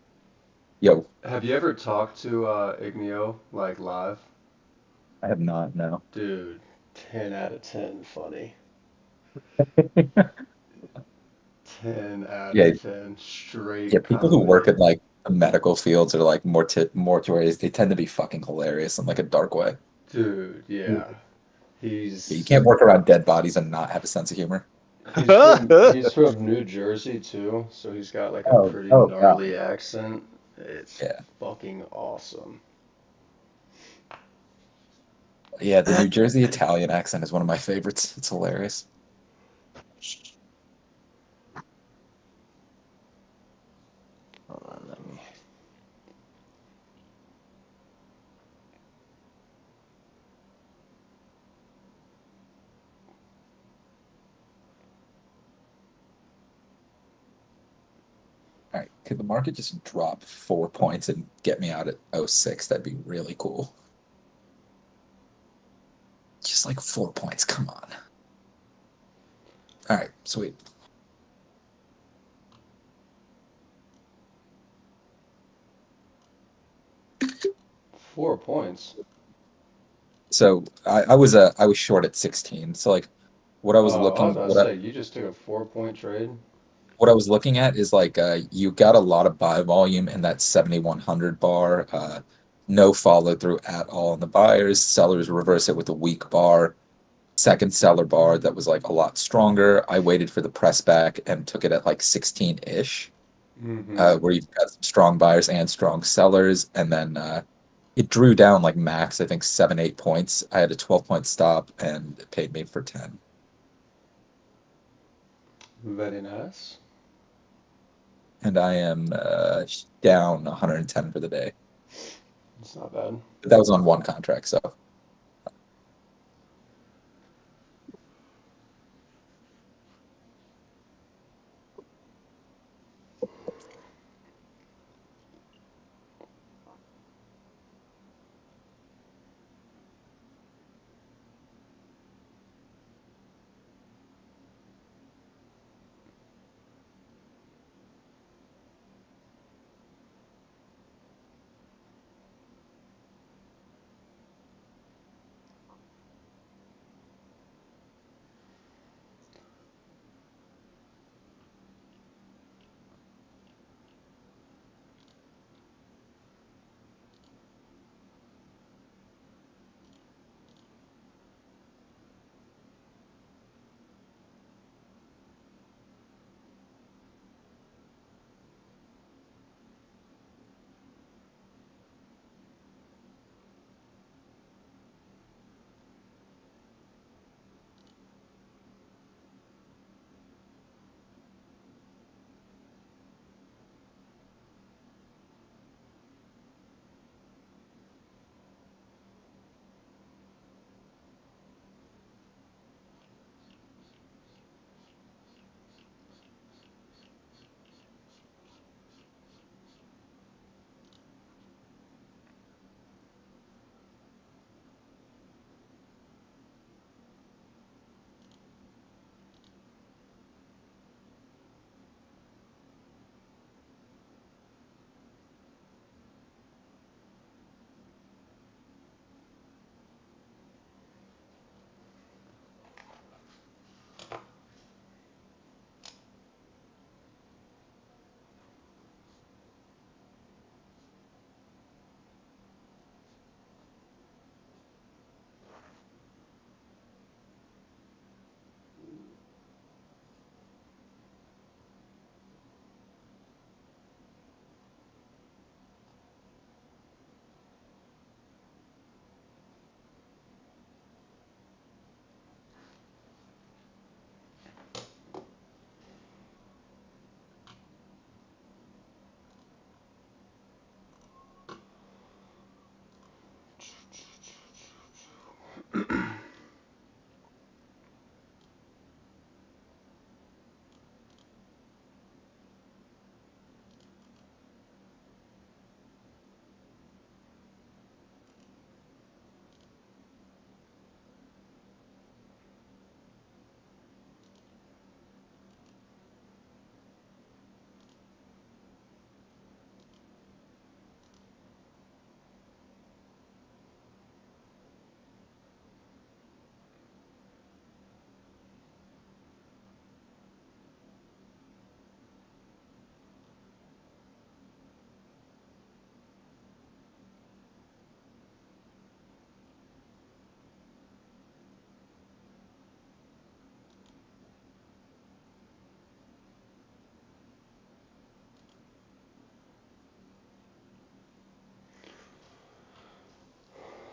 Yo, have you ever talked to Ignio, like live? I have not, no. Dude, 10 out of 10 funny. 10 out Yeah, of 10 yeah, straight people who work comedy. in like the medical fields are like mortuaries. They tend to be fucking hilarious in like a dark way. Dude, Yeah, yeah. you He's can't work around dead bodies and not have a sense of humor. he's from New Jersey too, so he's got like a Oh, pretty oh God. gnarly accent. It's Yeah. fucking awesome. Yeah, the New Jersey Italian accent is one of my favorites. It's hilarious. Hold on, let me. All right, could the market just drop 4 points and get me out at '06? That'd be really cool. Just like 4 points, come on. All right, sweet. 4 points. So I was short at 16. So like what I was Oh, I was looking about to say, you just took a 4 point trade. what I was looking at is like you got a lot of buy volume in that 7100 bar. No follow through at all on the buyers. Sellers reverse it with a weak bar. Second seller bar that was like a lot stronger. I waited for the press back and took it at like 16-ish, Mm-hmm. where you've got some strong buyers and strong sellers. And then it drew down like max, I think 7, 8 points. I had a 12-point stop and it paid me for 10. Very nice. And I am down 110 for the day. It's not bad. But that was on one contract, so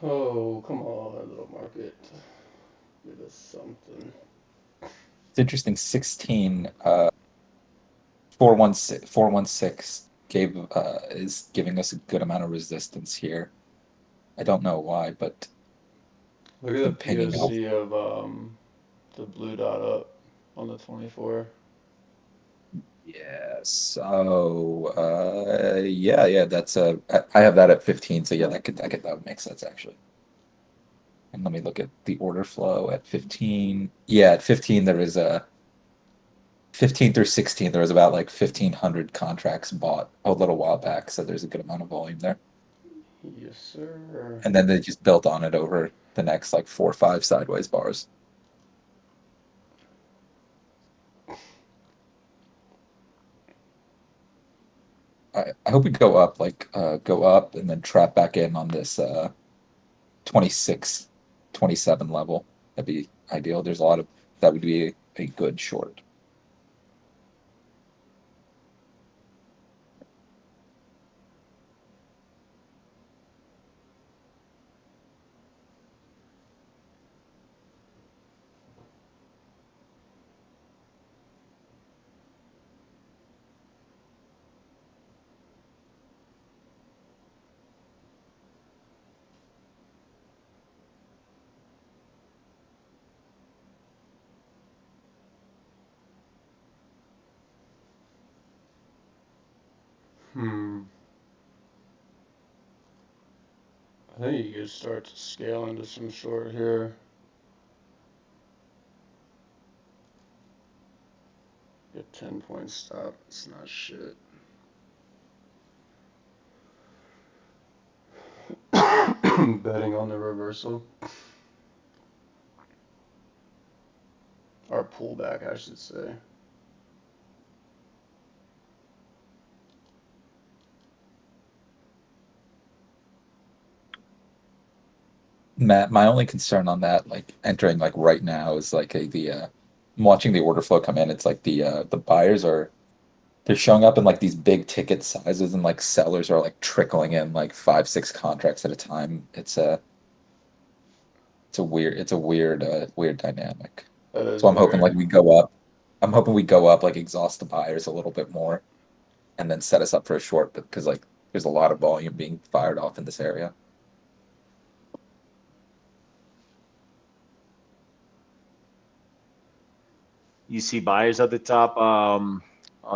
Oh, come on, little market. Give us something. It's interesting. 416 is giving us a good amount of resistance here. I don't know why, but Look been at the pinging out. POC of the blue dot up on the 24. Yeah. So yeah. That's I have that at 15. So yeah, that would make sense actually. And let me look at the order flow at 15. Yeah, at 15 there is a 15 through 16. There was about like 1,500 contracts bought a little while back. So there's a good amount of volume there. Yes, sir. And then they just built on it over the next like 4 or 5 sideways bars. I hope we go up, go up and then trap back in on this 26, 27 level. That'd be ideal. There's a lot of that would be a good short. I think you could start to scale into some short here. Get 10-point stop. It's not shit. Betting on the reversal. Or pullback, I should say. Matt, my only concern on that, like entering like right now, is like I'm watching the order flow come in. It's like the buyers they're showing up in like these big ticket sizes, and like sellers are like trickling in like 5, 6 contracts at a time. It's a weird dynamic. That is So I'm hoping like weird. we go up. I'm hoping we go up, like exhaust the buyers a little bit more, and then set us up for a short, because like there's a lot of volume being fired off in this area. You see buyers at the top.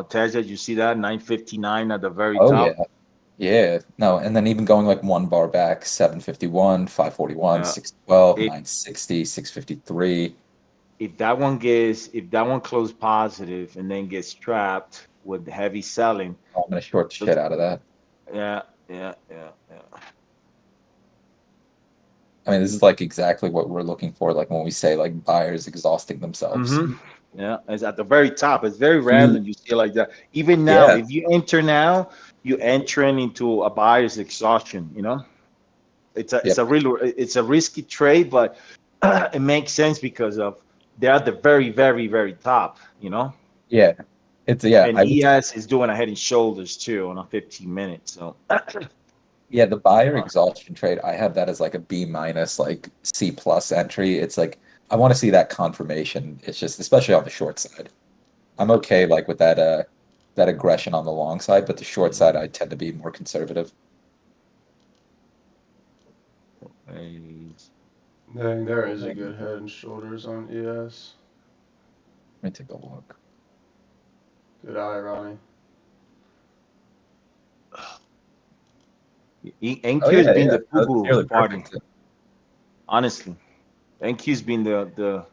Teja, you see that 959 at the very Oh yeah. top. Yeah, no, and then even going like one bar back, 751, 541, Yeah. 612, It, 960, 653. if that one closed positive and then gets trapped with heavy selling, Oh, I'm gonna short the those- shit out of that. yeah. I mean, this is like exactly what we're looking for, like when we say like buyers exhausting themselves. Yeah, it's at the very top. It's very If rare you, that you see it like that. Even now, yeah, if you enter now, you entering into a buyer's exhaustion. You know, yep, it's a risky trade, but it makes sense because of they're at the very, very, very top. You know, yeah, yeah, and ES is doing a head and shoulders too on a 15 minutes. So yeah, the buyer exhaustion trade, I have that as like a B minus, like C plus entry. It's like I want to see that confirmation. It's just, especially on the short side. I'm okay like with that aggression on the long side, but the short side I tend to be more conservative. Dang, there is a good head and shoulders on ES. Let me take a look. Good eye, Ronnie. NQ Oh has yeah, been yeah, the that's poo-poo nearly party. perfect. Honestly, NQ's been the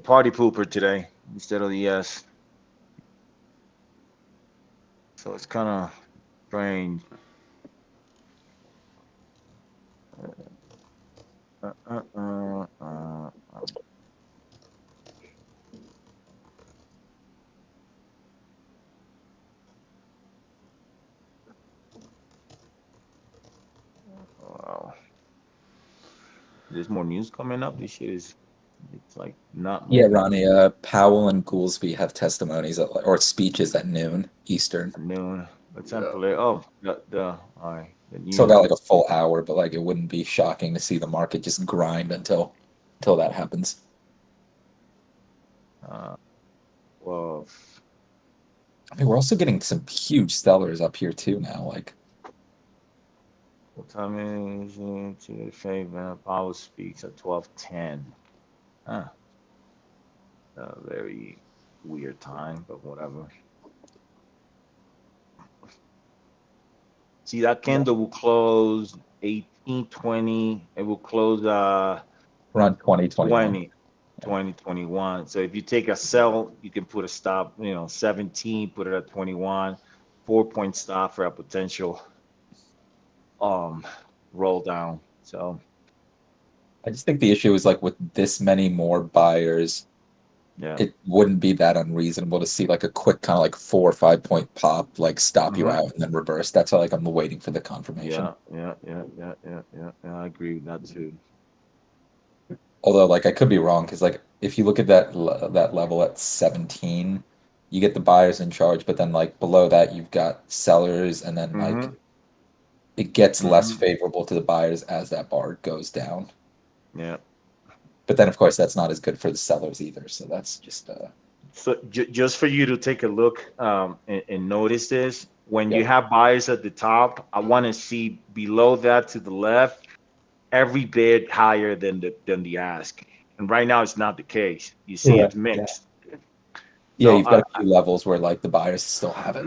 party pooper today instead of the ES. So it's kind of strange. Wow. There's more news coming up. This shit is, it's like not Yeah, moving. Ronnie, Powell and Goolsby have testimonies or speeches at noon Eastern. Noon. What time Yeah. play? Oh, all right. Still got like a full hour, but like it wouldn't be shocking to see the market just grind until that happens. Well, I mean, we're also getting some huge sellers up here too now. Like, what time is it? To the favor, Power speaks at 12:10. Huh. A very weird time, but whatever. See, that candle will close 18:20. It will close around 2021. 20, 2021. So if you take a sell, you can put a stop, 17, put it at 21, 4 point stop for a potential um roll down. So I just think the issue is like with this many more buyers, yeah. it wouldn't be that unreasonable to see like a quick kind of like 4 or 5 point pop, like stop you out and then reverse. That's why like I'm waiting for the confirmation. Yeah. I agree with that too. Although like I could be wrong because like if you look at that level at 17, you get the buyers in charge, but then like below that you've got sellers, and then like it gets less favorable to the buyers as that bar goes down. Yeah. But then of course that's not as good for the sellers either. So that's just So just for you to take a look and notice this, when you yeah. have buyers at the top, I want to see below that to the left every bid higher than the ask. And right now it's not the case. You see it's Correct. Yeah. mixed. Yeah, So you've got a few levels where like the buyers still have it.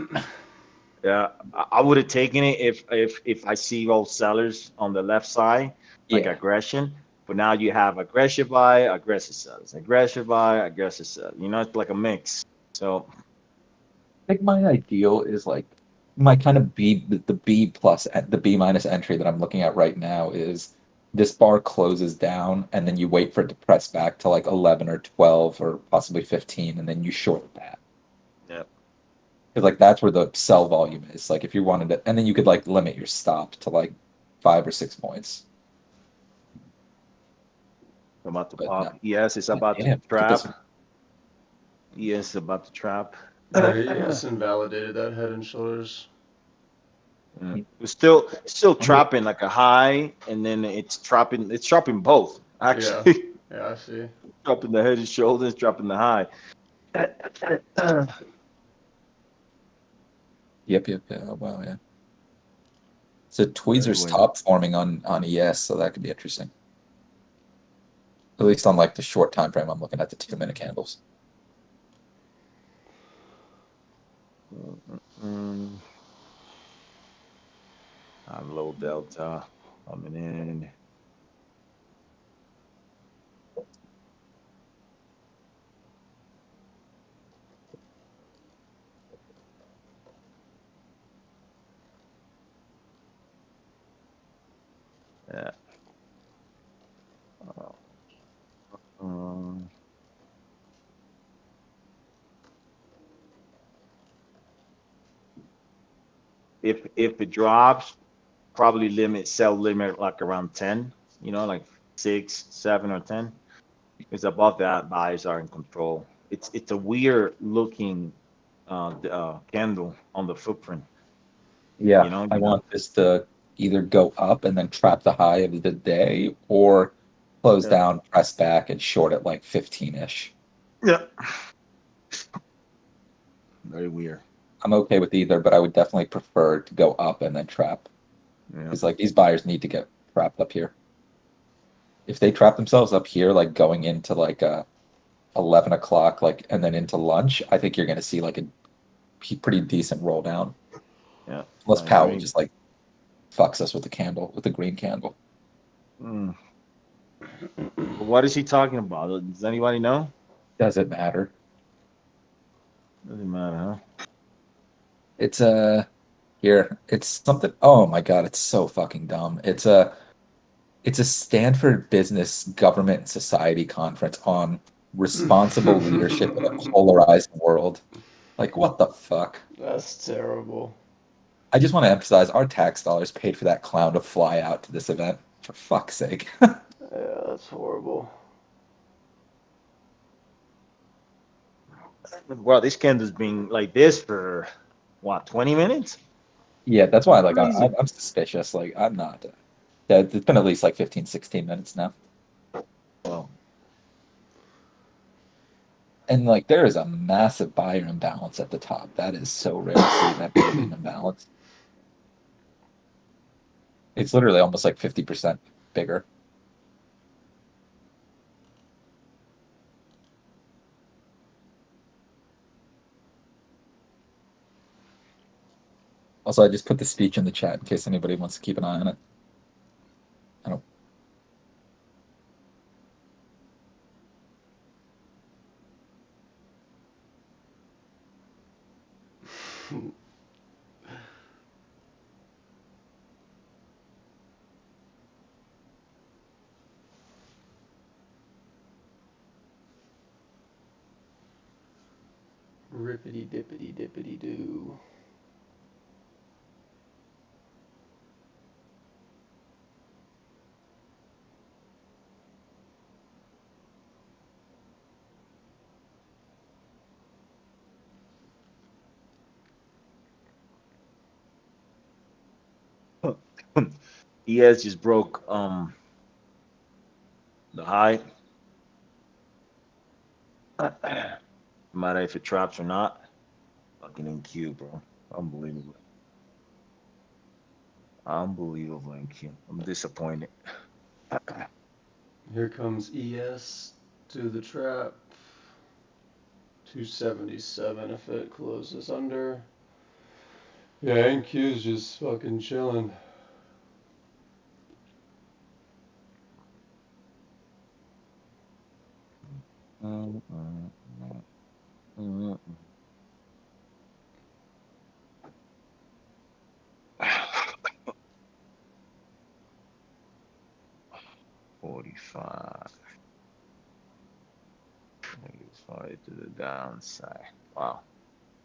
yeah, I would have taken it if I see all sellers on the left side, like Yeah. aggression. But now you have aggressive buy, aggressive sellers, aggressive buy, aggressive sell. It's like a mix. So I think my ideal is like my kind of the B plus the B minus entry that I'm looking at right now is this bar closes down and then you wait for it to press back to like 11 or 12 or possibly 15 and then you short that. yeah, Because like that's where the sell volume is. Like if you wanted it, and then you could like limit your stop to like 5 or 6 points. about to But no, pop. Yes, it's about to yeah, look at this. trap. Yes, about to trap. Yes, invalidated that head and shoulders. It's still trapping like a high, and then it's trapping. It's trapping both Yeah, actually. yeah, I see. Dropping the head and shoulders, dropping the high. Yep. Oh, wow, yeah. So Very tweezers weird. top forming on ES, so that could be interesting. At least on like the short time frame, I'm looking at the 2 minute candles. Low delta coming in. Yeah. Um, if it drops, probably sell limit like around 10. Like 6, 7, or 10. Because above that, buyers are in control. It's a weird looking candle on the footprint. Yeah, You know, I you know. want this to either go up and then trap the high of the day, or close Yeah. down, press back, and short at like 15-ish. Yeah. Very weird. I'm okay with either, but I would definitely prefer to go up and then trap. Yeah. Because like these buyers need to get trapped up here. If they trap themselves up here, like going into like 11 o'clock, like and then into lunch, I think you're gonna see like a pretty decent roll down. Yeah. Unless I Powell agree. just like fucks us with the candle, with the green candle. Mm. What is he talking about? Does anybody know? Does it matter? Doesn't matter, huh? It's here. It's something. Oh my God, it's so fucking dumb. It's a Stanford Business Government and Society conference on responsible leadership in a polarized world. Like what the fuck? That's terrible. I just want to emphasize our tax dollars paid for that clown to fly out to this event. For fuck's sake. Yeah, that's horrible. Well, this candle's been like this for what, 20 minutes? Yeah, that's why like Crazy. I'm suspicious. Like I'm not. Yeah, it's been at least like 15, 16 minutes now. Well, And like there is a massive buyer imbalance at the top. That is so rare to see that big of an imbalance. It's literally almost like 50% bigger. Also, I just put the speech in the chat in case anybody wants to keep an eye on it. I don't. Rippity dippity dippity doo. ES just broke the high. No matter if it traps or not. Fucking in Q, bro. Unbelievable. Unbelievable in Q. I'm disappointed. Here comes ES to the trap. 277 if it closes under. Yeah, NQ's just fucking chilling. $45. $45 to the downside. Wow.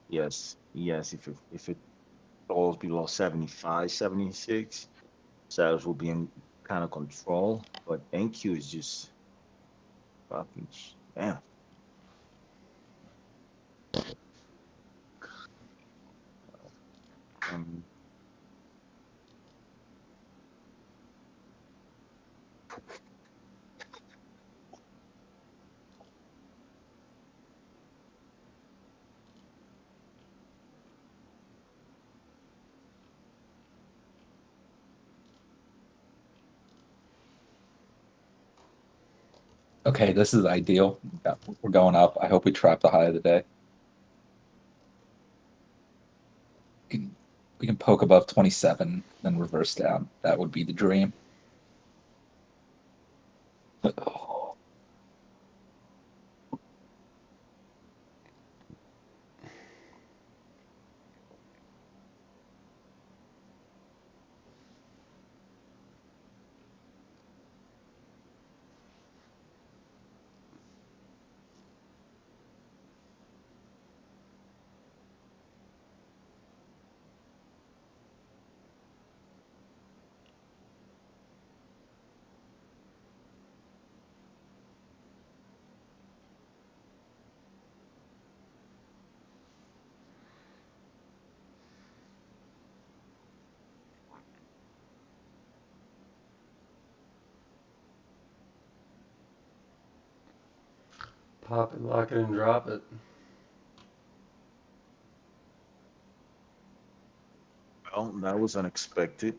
Yes. Yes. If it falls below 75, 76, sellers will be in kind of control. But NQ is just fucking damn. Um, Okay, this is ideal. We're going up. I hope we trap the high of the day. We can poke above 27, then reverse down. That would be the dream. Pop it, lock it, and drop it. well, that was unexpected.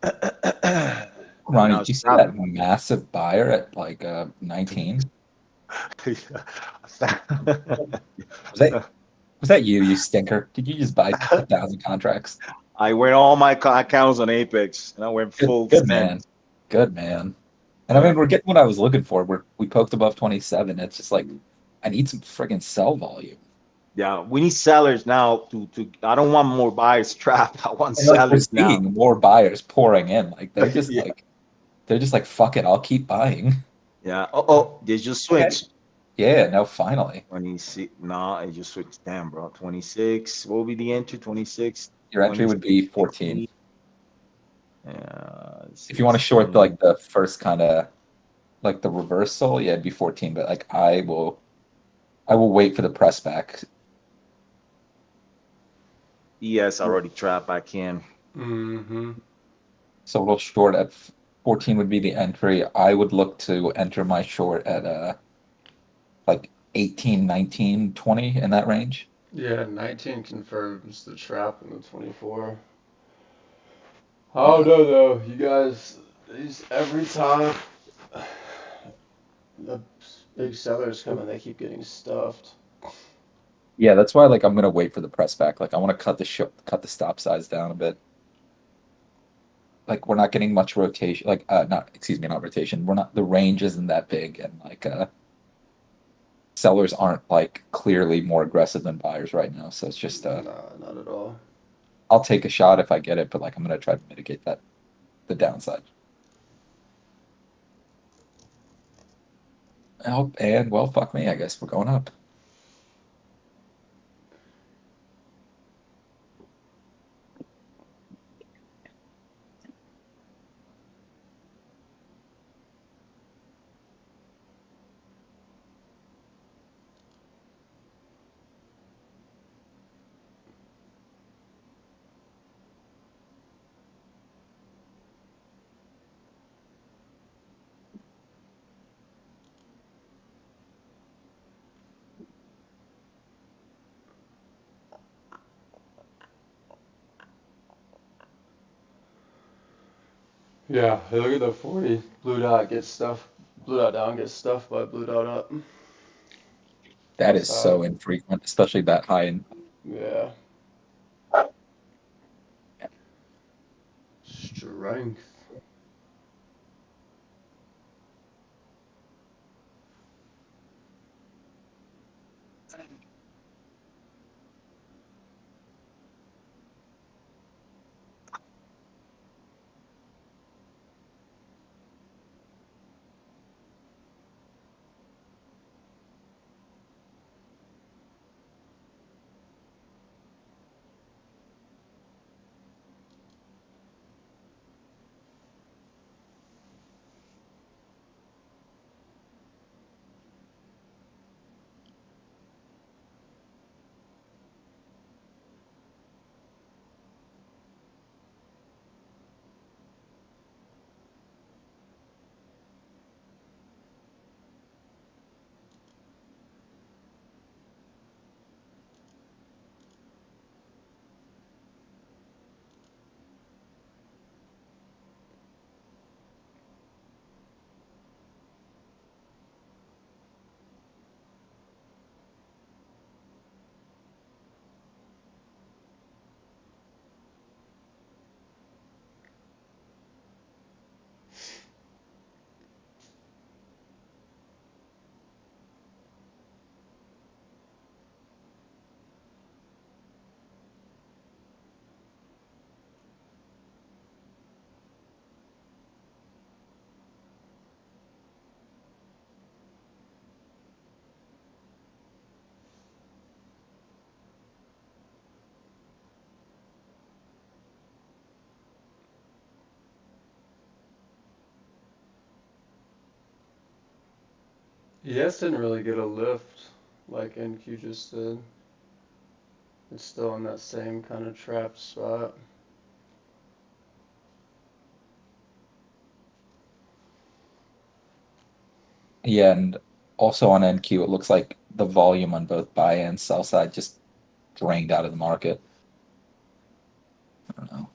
Ronnie, Now did it's you see trapped. that massive buyer at like 19? Was Was that you, you stinker? Did you just buy 1,000 contracts? I went all my accounts on Apex, and I went full Good send. man. Good man. And I mean, we're getting what I was looking for. We poked above 27. It's just like I need some friggin' sell volume. Yeah, we need sellers now to. I don't want more buyers trapped. I want And like we're sellers now. seeing more buyers pouring in. Like they're just Yeah. they're just like fuck it, I'll keep buying. Yeah. Oh, they just switched. Yeah, no, finally. 26. No, it just switched. Damn, bro. 26. What will be the entry? 26. Your entry would be 14. If you want to short like the first kind of like the reversal, yeah, it'd be 14. But like I will wait for the press back. ES already trapped back in. Mm-hmm. So a little short at 14 would be the entry. I would look to enter my short at like 18, 19, 20 in that range. Yeah, 19 confirms the trap in the 24. I Yeah. don't know though. You guys, every time the big sellers come in, they keep getting stuffed. Yeah, that's why like I'm gonna wait for the press back. Like I want to cut the stop size down a bit. Like we're not getting much rotation. Like not excuse me, not rotation. We're not the range isn't that big, and like sellers aren't like clearly more aggressive than buyers right now. So it's just Nah, not at all. I'll take a shot if I get it, but like I'm gonna try to mitigate the downside. Oh, and well, fuck me. I guess we're going up. Yeah, hey, look at the 40. Blue dot gets stuff. Blue dot down gets stuffed by blue dot up. That is Outside. so infrequent, especially that high in. Yeah. Strength. ES didn't really get a lift like NQ just did. It's still in that same kind of trap spot. Yeah, and also on NQ, it looks like the volume on both buy and sell side just drained out of the market. I don't know.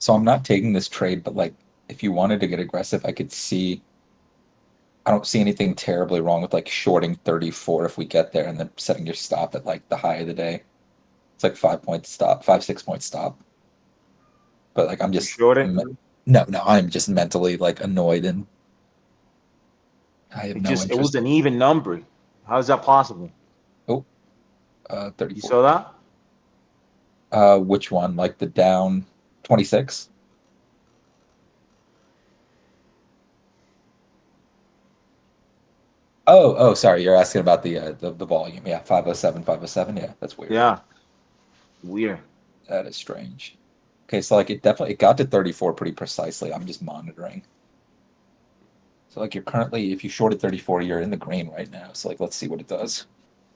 So I'm not taking this trade, but like if you wanted to get aggressive, I could see. I don't see anything terribly wrong with like shorting 34 if we get there and then setting your stop at like the high of the day. It's like 5 point stop, 5, 6 point stop. But like I'm You just short it? no, I'm just mentally like annoyed and I have It no just it was interest. an even number. How is that possible? Oh, You 34. saw that? Which one? Like the down 26? Sorry. You're asking about the volume. Yeah, 507, 507. Yeah, that's weird. Yeah. Weird. That is strange. Okay, so like it got to 34 pretty precisely. I'm just monitoring. So like you're currently, if you shorted 34, you're in the green right now. So like let's see what it does.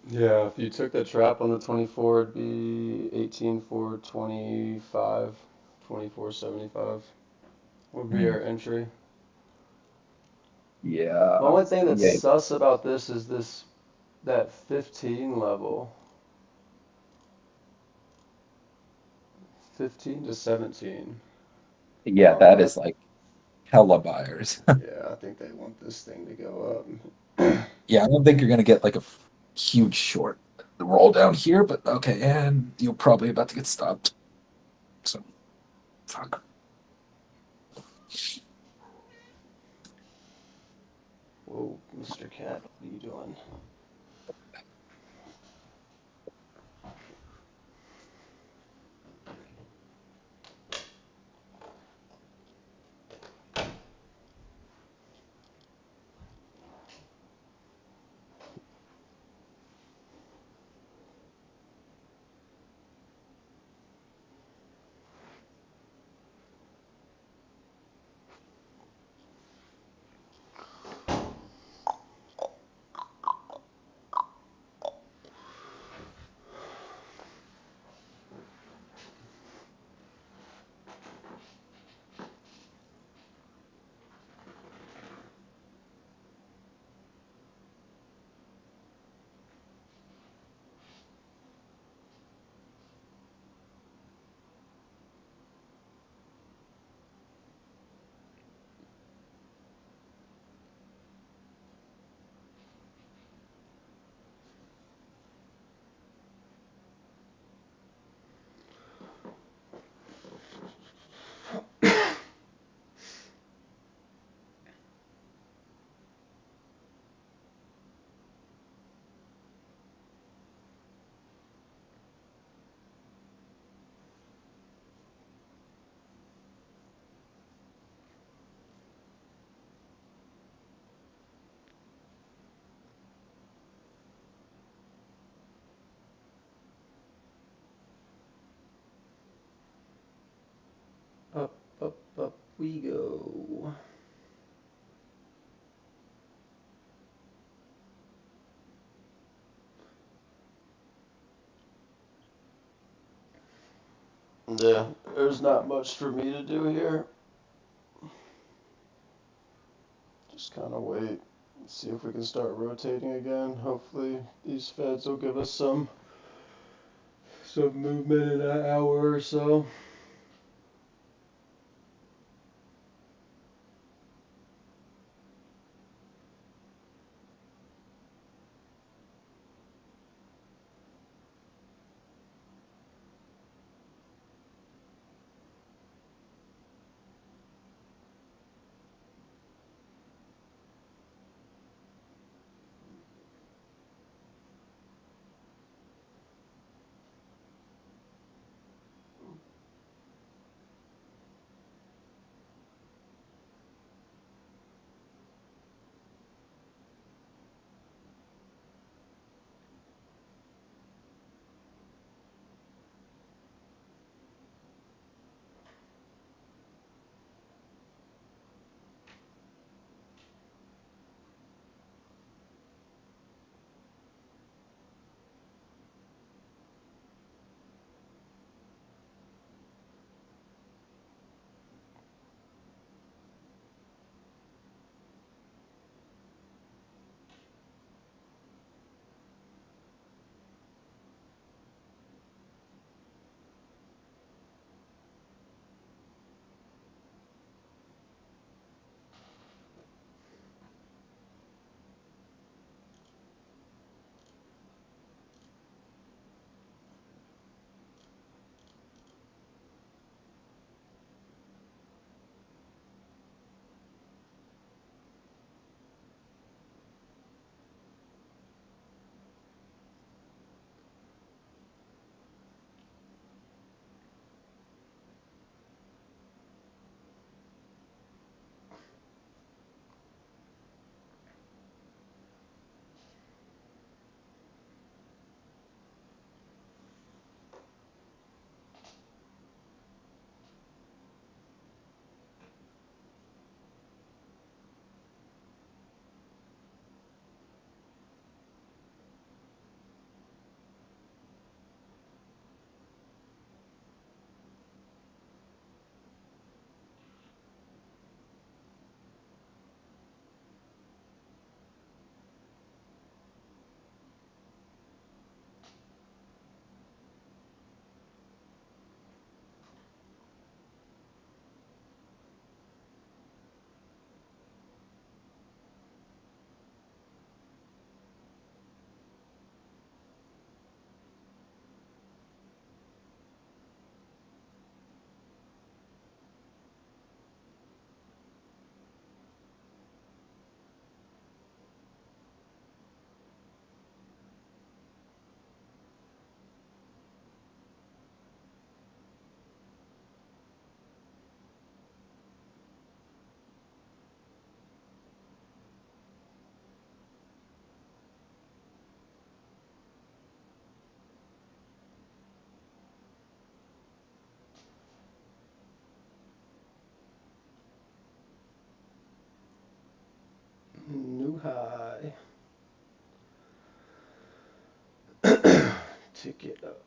Yeah, if you took the trap on the 24, it'd be 18 for 25, 24.75 would be Hmm. our entry. The Yeah. only thing that's Yeah. sus about this is that 15 level. 15 to 17. Yeah, that is like hella buyers. Yeah, I think they want this thing to go up. Yeah, I don't think you're gonna get like a huge short roll down here, but okay, and you're probably about to get stopped. So fuck. Whoa, Mr. Cat, what are you doing? Up, up we go. Yeah, there's not much for me to do here. Just kind of wait. See if we can start rotating again. Hopefully these feds will give us some movement in an hour or so. Tick it up.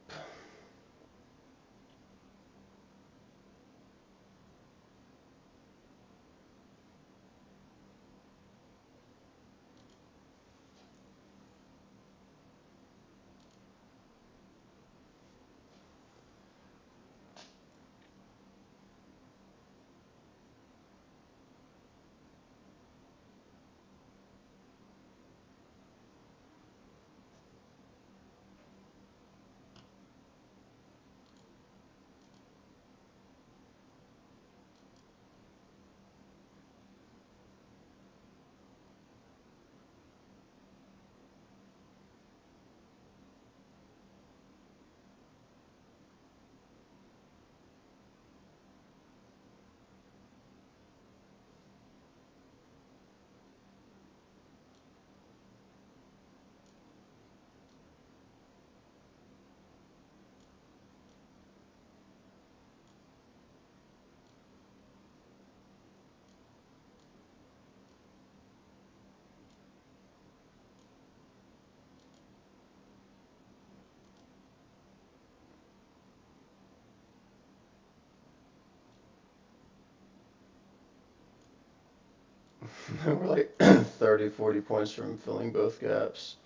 We're like 30, 40 points from filling both gaps.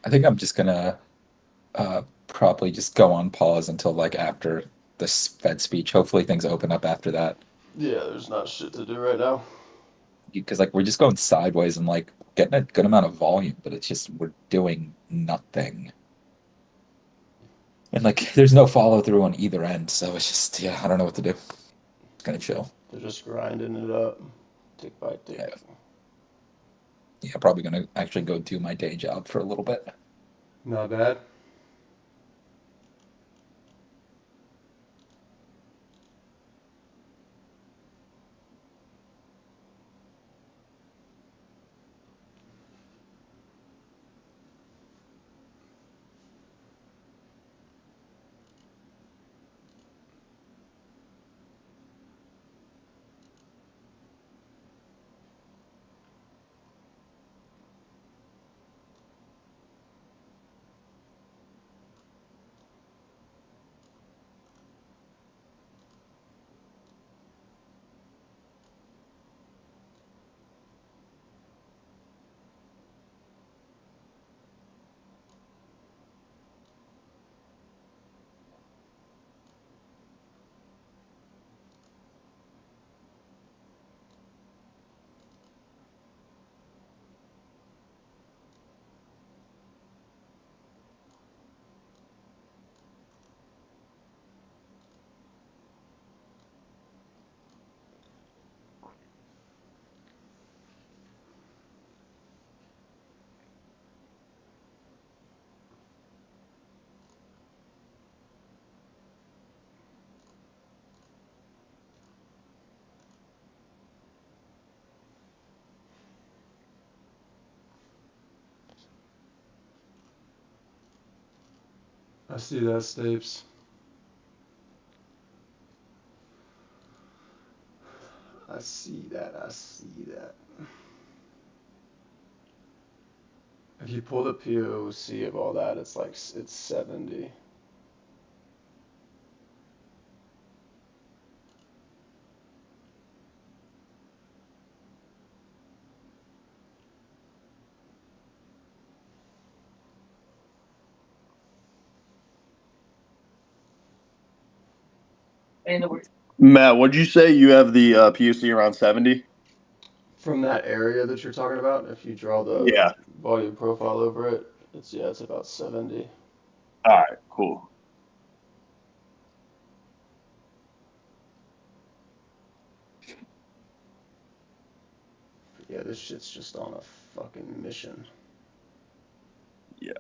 I think I'm just gonna probably just go on pause until like after the Fed speech. Hopefully things open up after that. Yeah, there's not shit to do right now. Because like we're just going sideways and like getting a good amount of volume, but it's just we're doing nothing. And like there's no follow through on either end, so it's just yeah, I don't know what to do. It's gonna chill. They're just grinding it up, tick by tick. Yeah. Yeah, probably gonna actually go do my day job for a little bit. Not bad. I see that, Stapes. I see that. I see that. If you pull the POC of all that, it's like it's 70. Matt, what'd you say? You have the PUC around 70? From that area that you're talking about, if you draw the Yeah. volume profile over it, it's about 70. All right, cool. Yeah, this shit's just on a fucking mission. Yeah.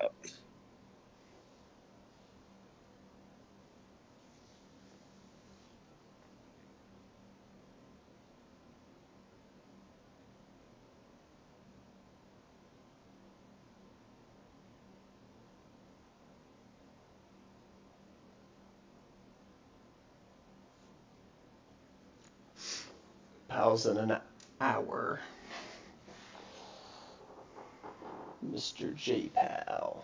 PayPal's in an hour. Mr. JPal.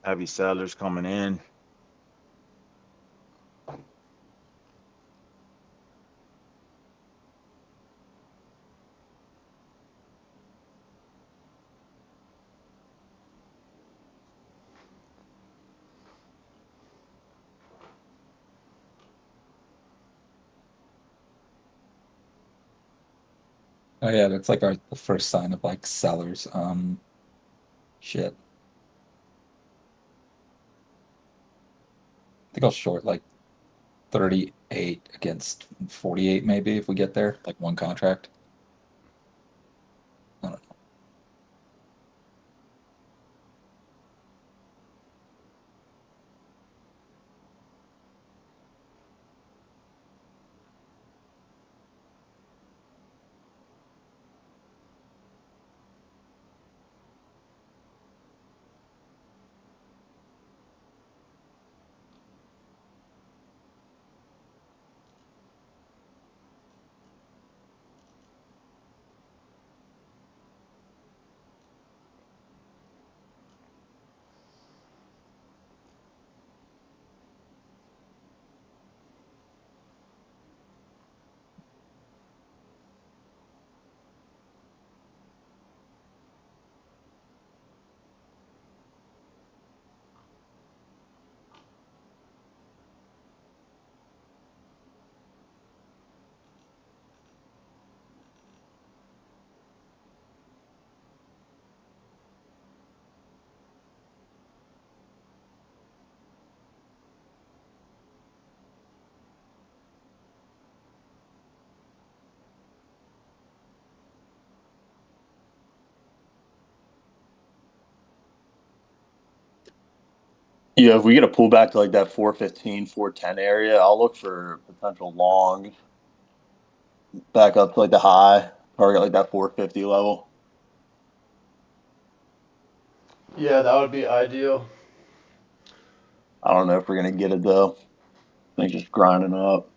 Heavy sellers coming in. Oh yeah, that's like the first sign of like sellers. Shit. I think I'll short like 38 against 48 maybe if we get there, like one contract. I don't know. Yeah, if we get a pullback to like that 415, 410 area, I'll look for potential long back up to like the high, target like that 450 level. Yeah, that would be ideal. I don't know if we're gonna get it though. I think just grinding up.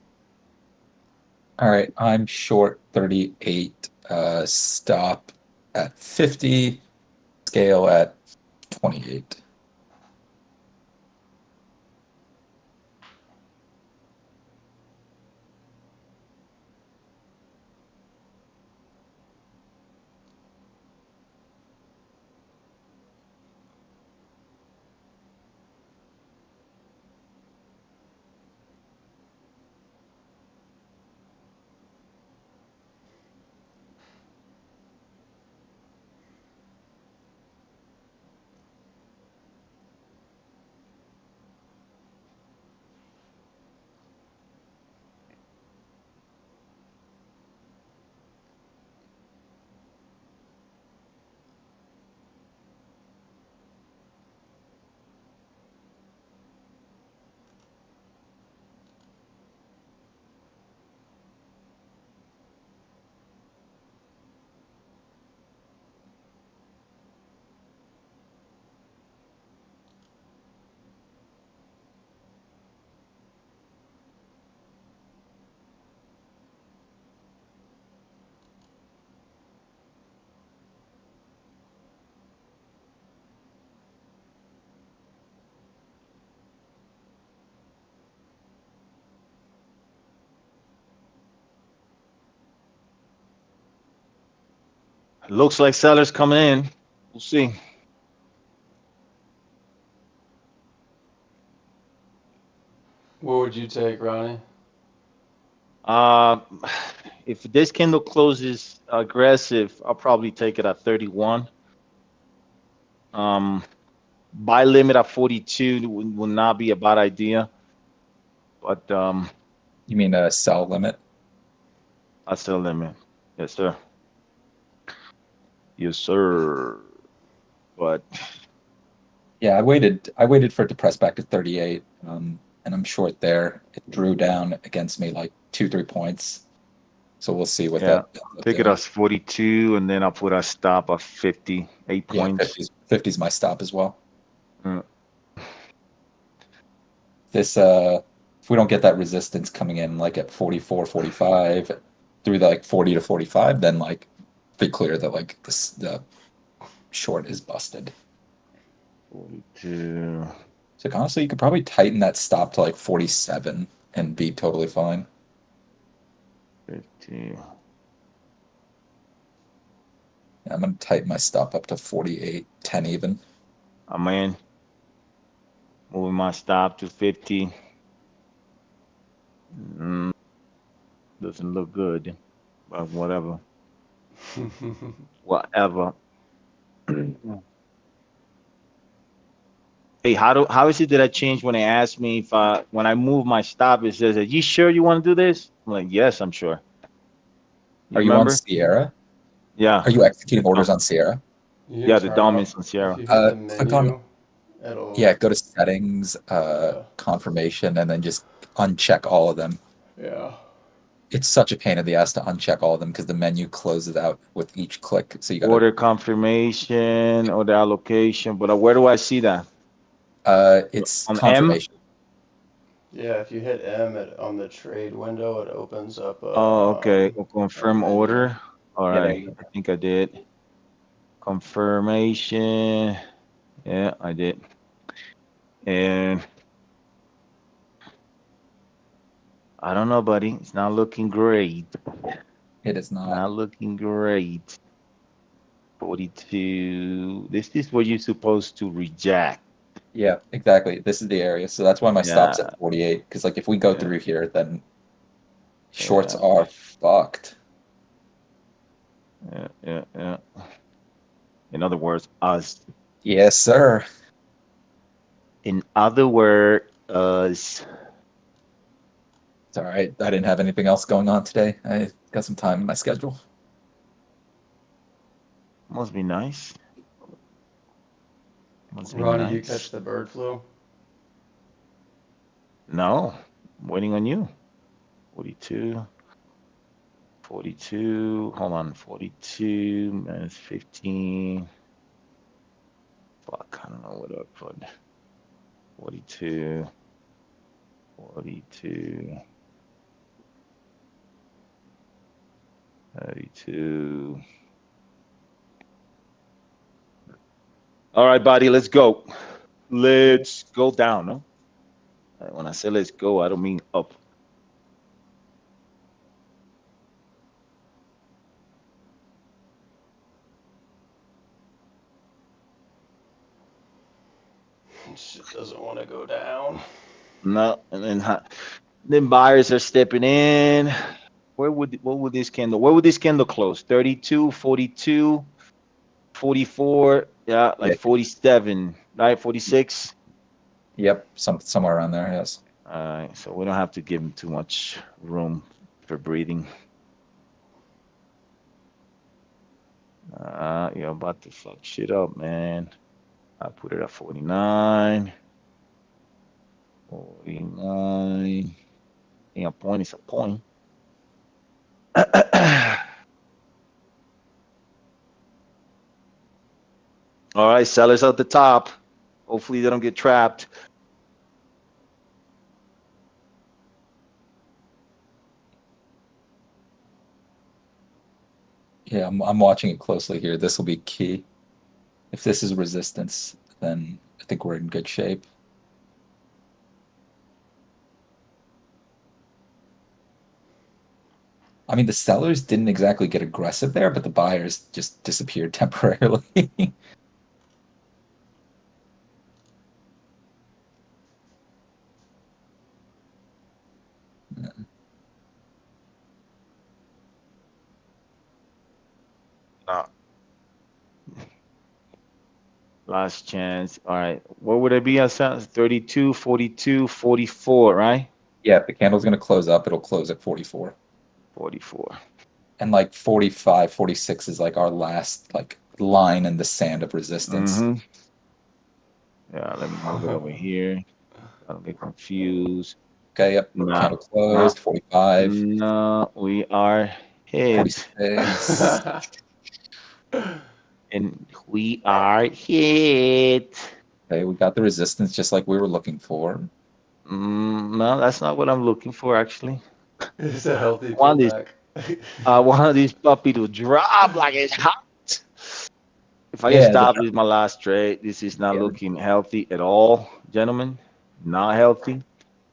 All right, I'm short 38, stop at 50, scale at 28. Looks like sellers coming in. We'll see. What would you take, Ronnie? Uh, if this candle closes aggressive, I'll probably take it at 31. Buy limit at 42 would not be a bad idea, but You mean a sell limit? that's the limit. Yes, sir. Yes, sir. But Yeah, I waited for it to press back to 38, and I'm short there. It drew down against me like 2, 3 points. So we'll see what yeah, that ends up take it doing. as 42, and then I'll put a stop of 58 Yeah, points. 50's my stop as well. Mm. This if we don't get that resistance coming in like at 44, 45 through the like 40 to 45, then like be clear that like the short is busted. 42. So honestly, you could probably tighten that stop to like 47 and be totally fine. 50. I'm gonna tighten my stop up to 48, 10 even. I'm in. Moving my stop to 50. Doesn't look good, but whatever. Whatever. Hey, how is it that I change when they ask me if when I move my stop, it says, "Are you sure you want to do this?" I'm like, "Yes, I'm sure." You Are you on remember? Sierra? Yeah. Are you executing Oh, orders on Sierra? You can yeah, the turn off dominance on if Sierra. you hit the Click on, menu. It'll yeah, go to settings, yeah confirmation, and then just uncheck all of them. yeah. It's such a pain in the ass to uncheck all of them because the menu closes out with each click. So you gotta, Order confirmation or the allocation. But where do I see that? it's On M? confirmation. Yeah, if you hit M on the trade window, it opens up Oh, okay. a Confirm menu. order. All Yeah, there right. you I go. think I did. Confirmation. Yeah, I did. And I don't know, buddy. It's not looking great. It is not. Not looking great. 42. This is what you're supposed to reject. Yeah, exactly. This is the area. So that's why my stop's Yeah, at 48. Because like if we go yeah, through here, then shorts yeah, are fucked. yeah. In other words, us. Yes, sir. In other words, us. It's all right. I didn't have anything else going on today. I got some time in my schedule. Must be nice. Must be Ron, did you nice. catch the bird flu? No, I'm waiting on you. 42. 42. Hold on. 42 minus 15. Fuck, I don't know what I put. 42. 42. 32. All right, buddy, let's go. Let's go down, no? When I say let's go, I don't mean up. Shit doesn't want to go down. No, and then buyers are stepping in. What would this candle? Where would this candle close? 32, 42, 44, yeah, like Yeah. 47, right? 46. Yep. Somewhere around there. Yes. All right, so we don't have to give him too much room for breathing. You're about to fuck shit up, man. I put it at 49. 49. A point is a point. All right, sellers at the top. Hopefully they don't get trapped. Yeah, I'm watching it closely here. This will be key. If this is resistance, then I think we're in good shape. I mean, the sellers didn't exactly get aggressive there, but the buyers just disappeared temporarily. No. Last chance. All right. What would it be? I said 32, 42, 44, right? Yeah, if the candle's going to close up, it'll close at 44. 44. And like 45, 46 is like our last like line in the sand of resistance. Mm-hmm. Yeah, let me move it over here. I don't get confused. Okay, yep. Nah, Candle nah, closed, 45, no, we are hit. 46. And we are hit. Okay, we got the resistance just like we were looking for. No, that's not what I'm looking for, actually. It's a healthy I want this, pullback. I want this puppy to drop like it's hot. If I get Yeah, stopped, this is my last trade. This is not yeah, looking healthy at all, gentlemen. Not healthy.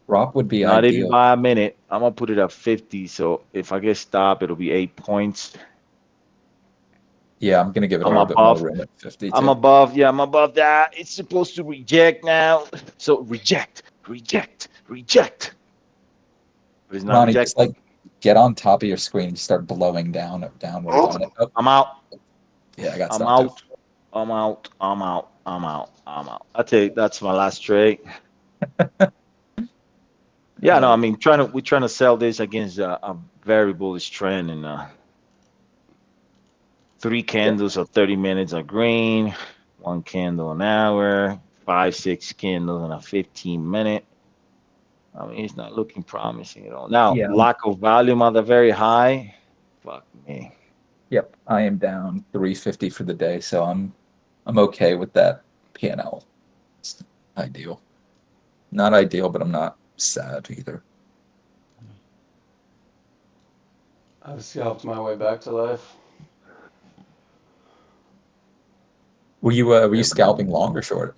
drop would be Not even ideal. by a minute. I'm gonna put it at 50. So if I get stopped, it'll be 8 points. Yeah, I'm gonna give it a I'm little bit more above. room at 50 I'm too. above. Yeah, I'm above that. It's supposed to reject now. So reject, reject, reject. But it's not Ronnie, just rejecting. like get on top of your screen and start blowing downwards Oh, on it. Oh, I'm out. yeah, I got I'm stopped too. out. I'm out. I'm out. I'm out. I'm out. I take that's my last trade. Yeah, no, I mean we're trying to sell this against a very bullish trend and three candles or 30 minutes are green, one candle an hour, five, six candles in a 15 minute. I mean, it's not looking promising at all. Now, Yeah, lack of volume on the very high. Fuck me. yep, I am down 350 for the day, so I'm okay with that P&L. It's ideal. Not ideal, but I'm not sad either. I've scalped my way back to life. Were you scalping long or short?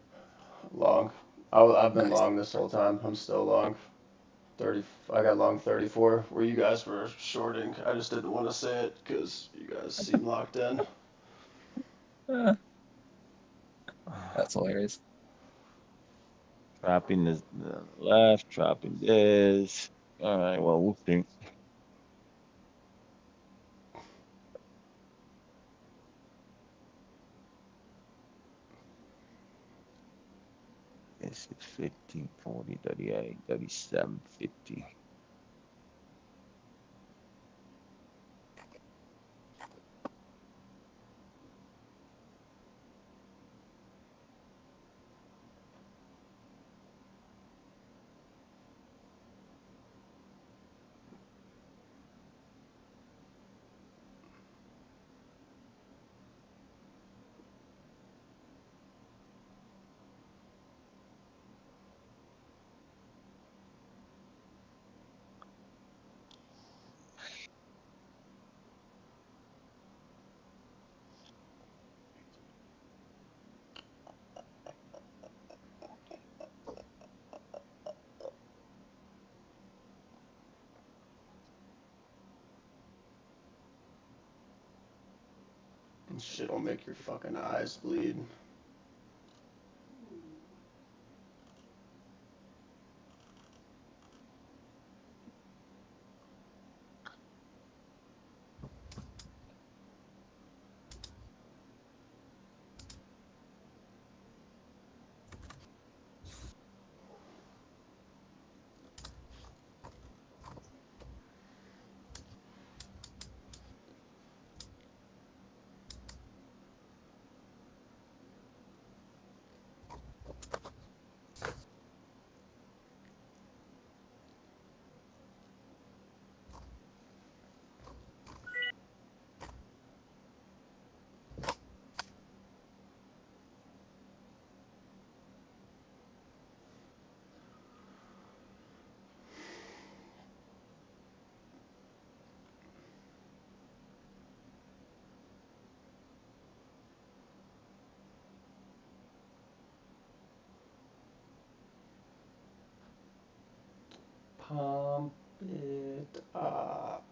Long. I've been Nice. long this whole time. I'm still long. 30. I got long 34. Where you guys were shorting. I just didn't want to say it because you guys seem locked in. Eh, that's hilarious. Trapping the left, trapping this. All right, well, we'll see. This is 15, 40, 38, 37, 50. This shit'll make your fucking eyes bleed. Pump it up.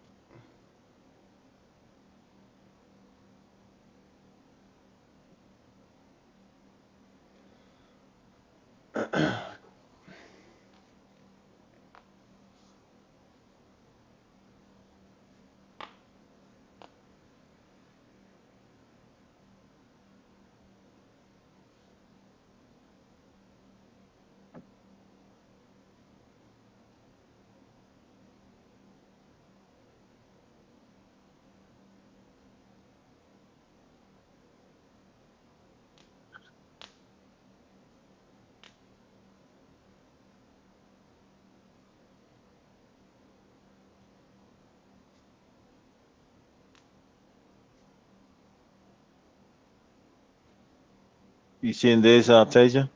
You seen this, Tasia?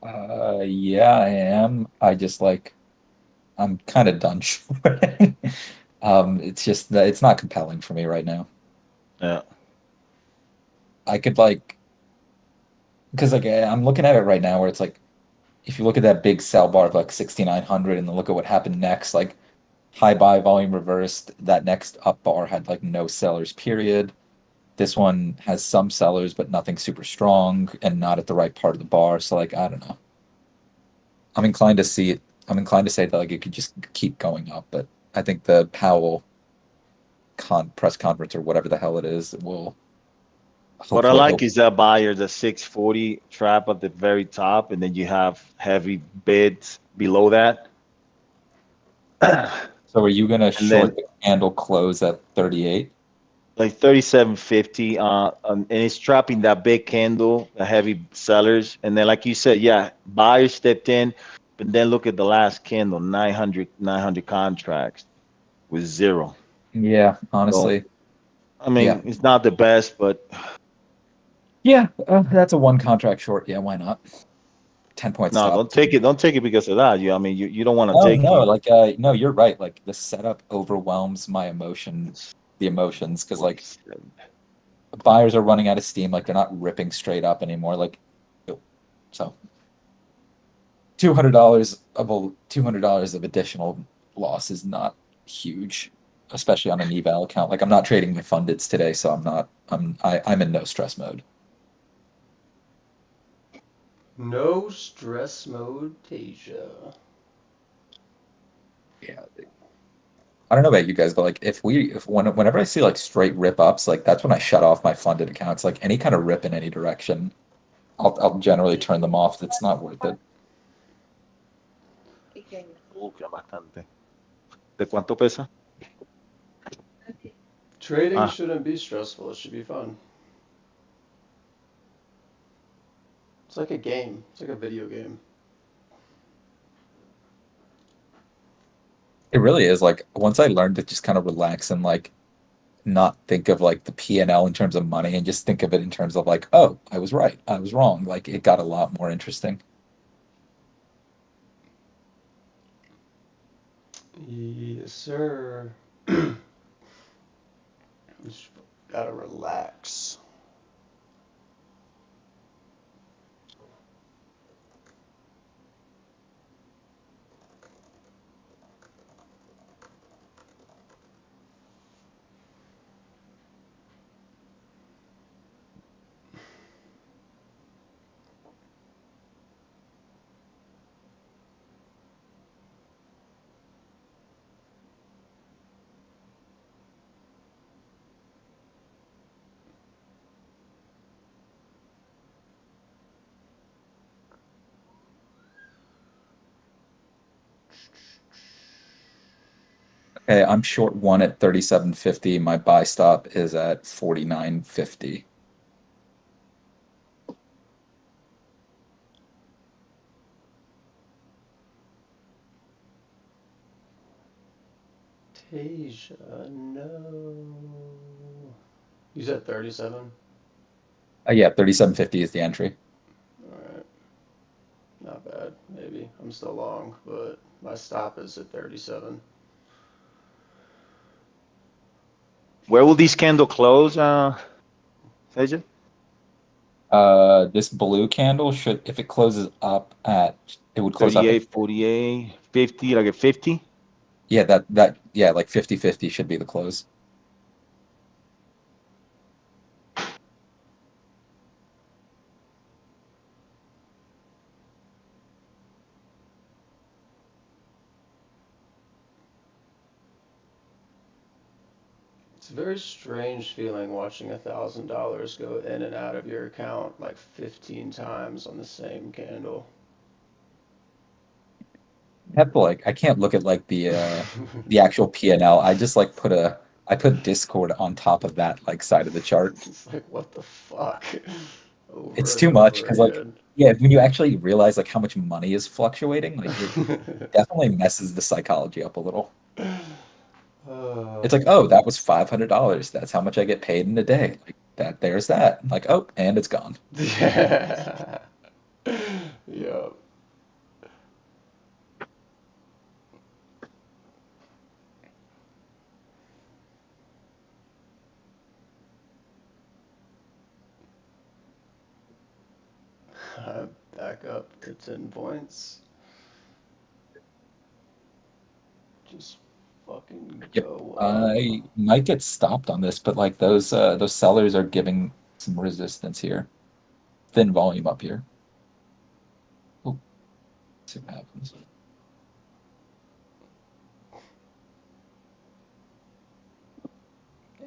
Yeah, I am. I just like I'm kind of done short. It's just that it's not compelling for me right now. Yeah. I could like because like I'm looking at it right now where it's like if you look at that big sell bar of like 6,900 and then look at what happened next, like high buy volume reversed. That next up bar had like no sellers, period. This one has some sellers, but nothing super strong and not at the right part of the bar. So like I don't know. I'm inclined to see it. I'm inclined to say that like it could just keep going up, but I think the Powell press conference or whatever the hell it is will What I hopefully like help. is that buyer, the 640 trap at the very top, and then you have heavy bids below that. So are you gonna And then short the candle close at 38? like 3750, and it's trapping that big candle, the heavy sellers. And then, like you said, yeah, buyers stepped in, but then look at the last candle, 900 contracts with zero. Yeah, So, honestly. I Yeah. mean, it's not the best, but Yeah, that's a one contract short. Yeah, why not? 10-point no, stop. don't take it. Don't take it because of that. I mean, you don't want to No, take no, it. like no, you're right. Like the setup overwhelms my the emotions, because like 47. buyers are running out of steam, like they're not ripping straight up anymore. Like so $200 of additional loss is not huge, especially on an eval account. Like I'm not trading my fundeds today, so I'm in no stress mode. No stress mode, Tasia. Yeah. I don't know about you guys, but like whenever I see like straight rip ups, like that's when I shut off my funded accounts. Like any kind of rip in any direction, I'll generally turn them off. It's not worth it. Que bastante. ¿De cuánto pesa? Trading Ah, shouldn't be stressful. It should be fun. It's like a game. It's like a video game. It really is. Like once I learned to just kind of relax and like not think of like the P&L in terms of money and just think of it in terms of like, oh, I was right, I was wrong. Like it got a lot more interesting. Yes, sir. Just gotta relax. Okay, I'm short one at 37.50. My buy stop is at 49.50. Tasia, no. You said 37? Yeah, 37.50 is the entry. Alright. Not bad, maybe. I'm still long, but my stop is at 37. where will this candle close, Teja? This blue candle should, if it closes up at, it would close up at, 38, 48, 50, like a 50? yeah, yeah, like 50-50 should be the close. It's a very strange feeling watching $1,000 go in and out of your account like 15 times on the same candle. I have to like, I can't look at like the actual P&L. I just like I put Discord on top of that like side of the chart. It's like, what the fuck? It's Over and too much over because like again. yeah, when you actually realize like how much money is fluctuating, like it definitely messes the psychology up a little. Uh, It's like, oh, that was $500. That's how much I get paid in a day. Like, that there's that. Like, oh, and it's gone. Yeah. Yep. Back up to 10 points. Just fucking Yep. go I up. might get stopped on this, but like those sellers are giving some resistance here. Thin volume up here. Ooh, see what happens.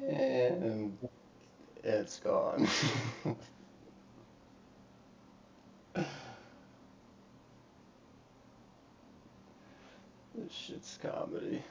And it's gone. This shit's comedy.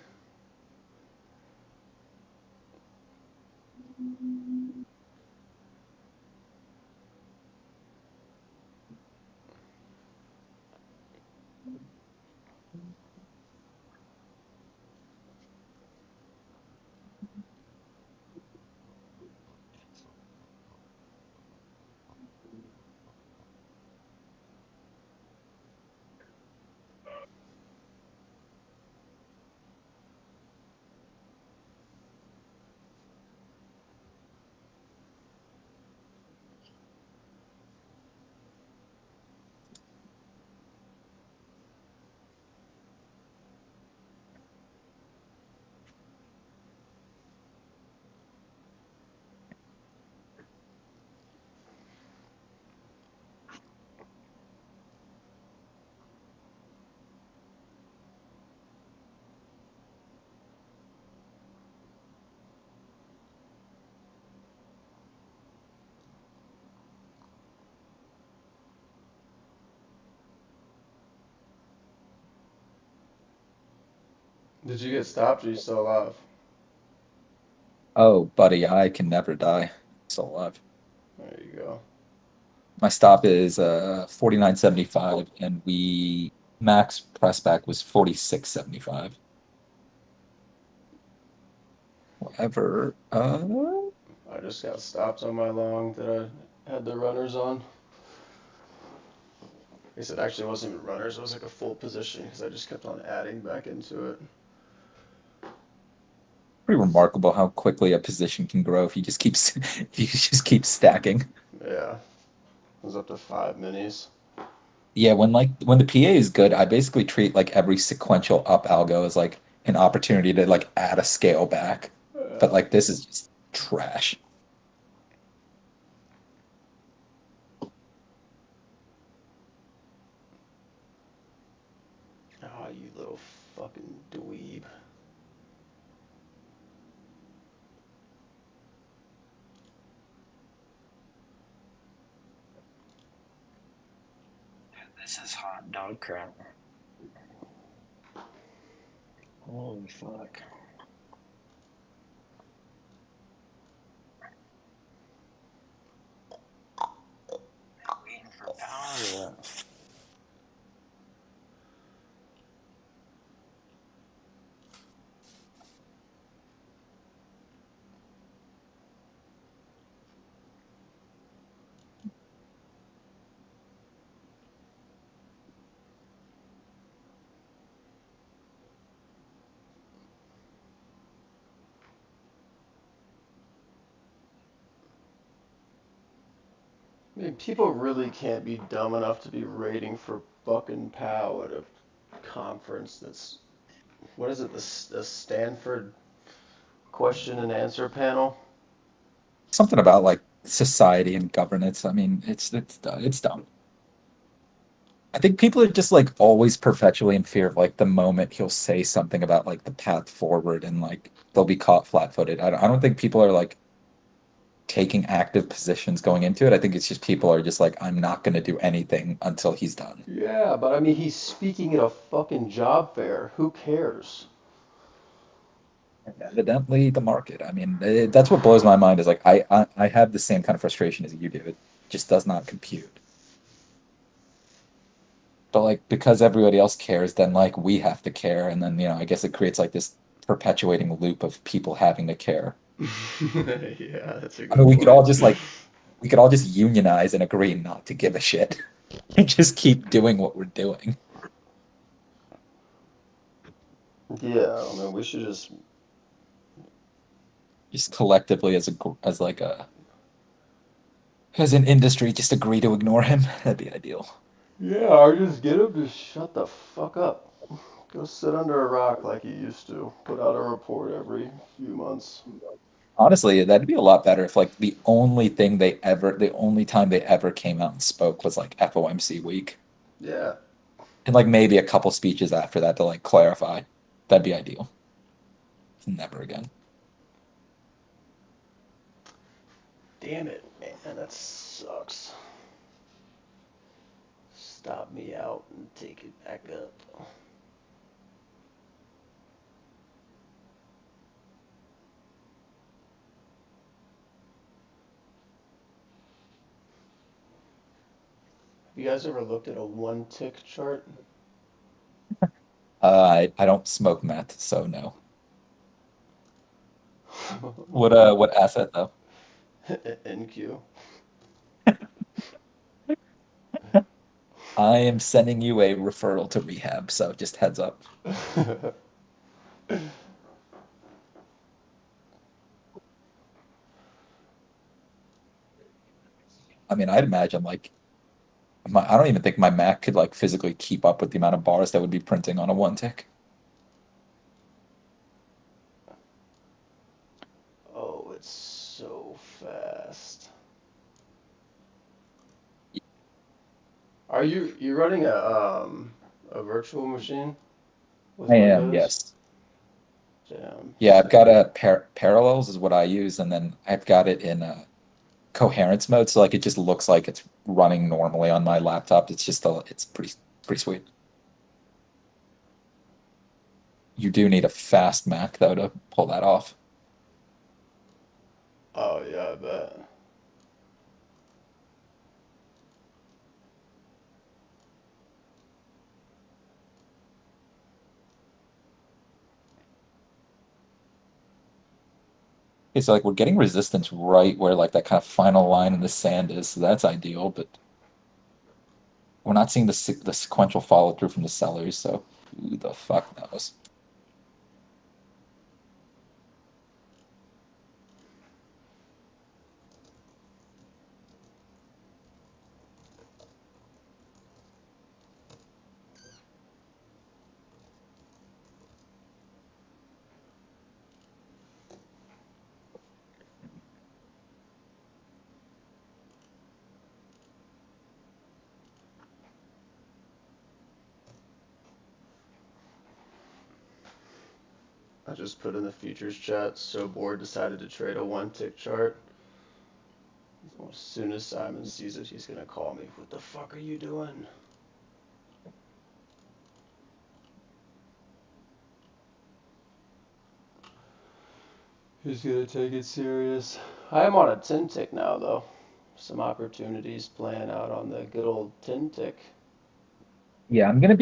Did you get stopped or are you still alive? Oh, buddy, I can never die. Still alive. There you go. My stop is 49.75, and we max press back was 46.75. However, I just got stopped on my long that I had the runners on. I guess it actually wasn't even runners, it was like a full position because I just kept on adding back into it. pretty remarkable how quickly a position can grow if you just keep if you just keep stacking. Yeah. It was up to 5 minis. Yeah, when the PA is good, I basically treat like every sequential up algo as like an opportunity to like add a scale back. But Yeah. like this is just trash. Ah, you little fucking dweeb. This is hot dog crap. Holy fuck. Waiting for power. I mean, people really can't be dumb enough to be rating for fucking POW at a conference that's, what is it, the Stanford question and answer panel? Something about like society and governance. I mean, it's dumb. I think people are just like always perpetually in fear of like the moment he'll say something about like the path forward and like they'll be caught flat-footed. I don't think people are like taking active positions going into it. I think it's just people are just like, I'm not going to do anything until he's done. Yeah, but I mean, he's speaking at a fucking job fair. Who cares? And evidently, the market. I mean, that's what blows my mind is like I have the same kind of frustration as you do. It just does not compute. But like because everybody else cares, then like we have to care, and then I guess it creates like this perpetuating loop of people having to care. Yeah, that's a I good mean, point. we could all just unionize and agree not to give a shit and just keep doing what we're doing. Yeah, I mean, we should just, Just collectively as like a as an industry, just agree to ignore him. That'd be ideal. yeah, or just get him to shut the fuck up. Go sit under a rock like you used to. Put out a report every few months. Honestly, that'd be a lot better if like the only time they ever came out and spoke was like FOMC week, Yeah. and like maybe a couple speeches after that to like clarify. That'd be ideal. Never again. Damn it, man, that sucks. Stop me out and take it back up. Have you guys ever looked at a one tick chart? I don't smoke meth, so no. What asset though? NQ. I am sending you a referral to rehab, so just heads up. I mean, I'd imagine like I don't even think my Mac could like physically keep up with the amount of bars that would be printing on a one tick. Oh, it's so fast. Are you running a virtual machine with I am, Windows? yes. Damn, Yeah, I've got a Parallels is what I use, and then I've got it in coherence mode, so like it just looks like it's running normally on my laptop. It's pretty sweet. You do need a fast Mac though to pull that off. oh yeah, I bet. It's like we're getting resistance right where like that kind of final line in the sand is, so that's ideal, but we're not seeing the sequential follow through from the sellers, so who the fuck knows? I just put in the futures chat. So bored, decided to trade a one tick chart. As soon as Simon sees it, he's gonna call me. What the fuck are you doing? He's gonna take it serious. I am on a 10 tick now, though. Some opportunities playing out on the good old 10 tick. Yeah, I'm gonna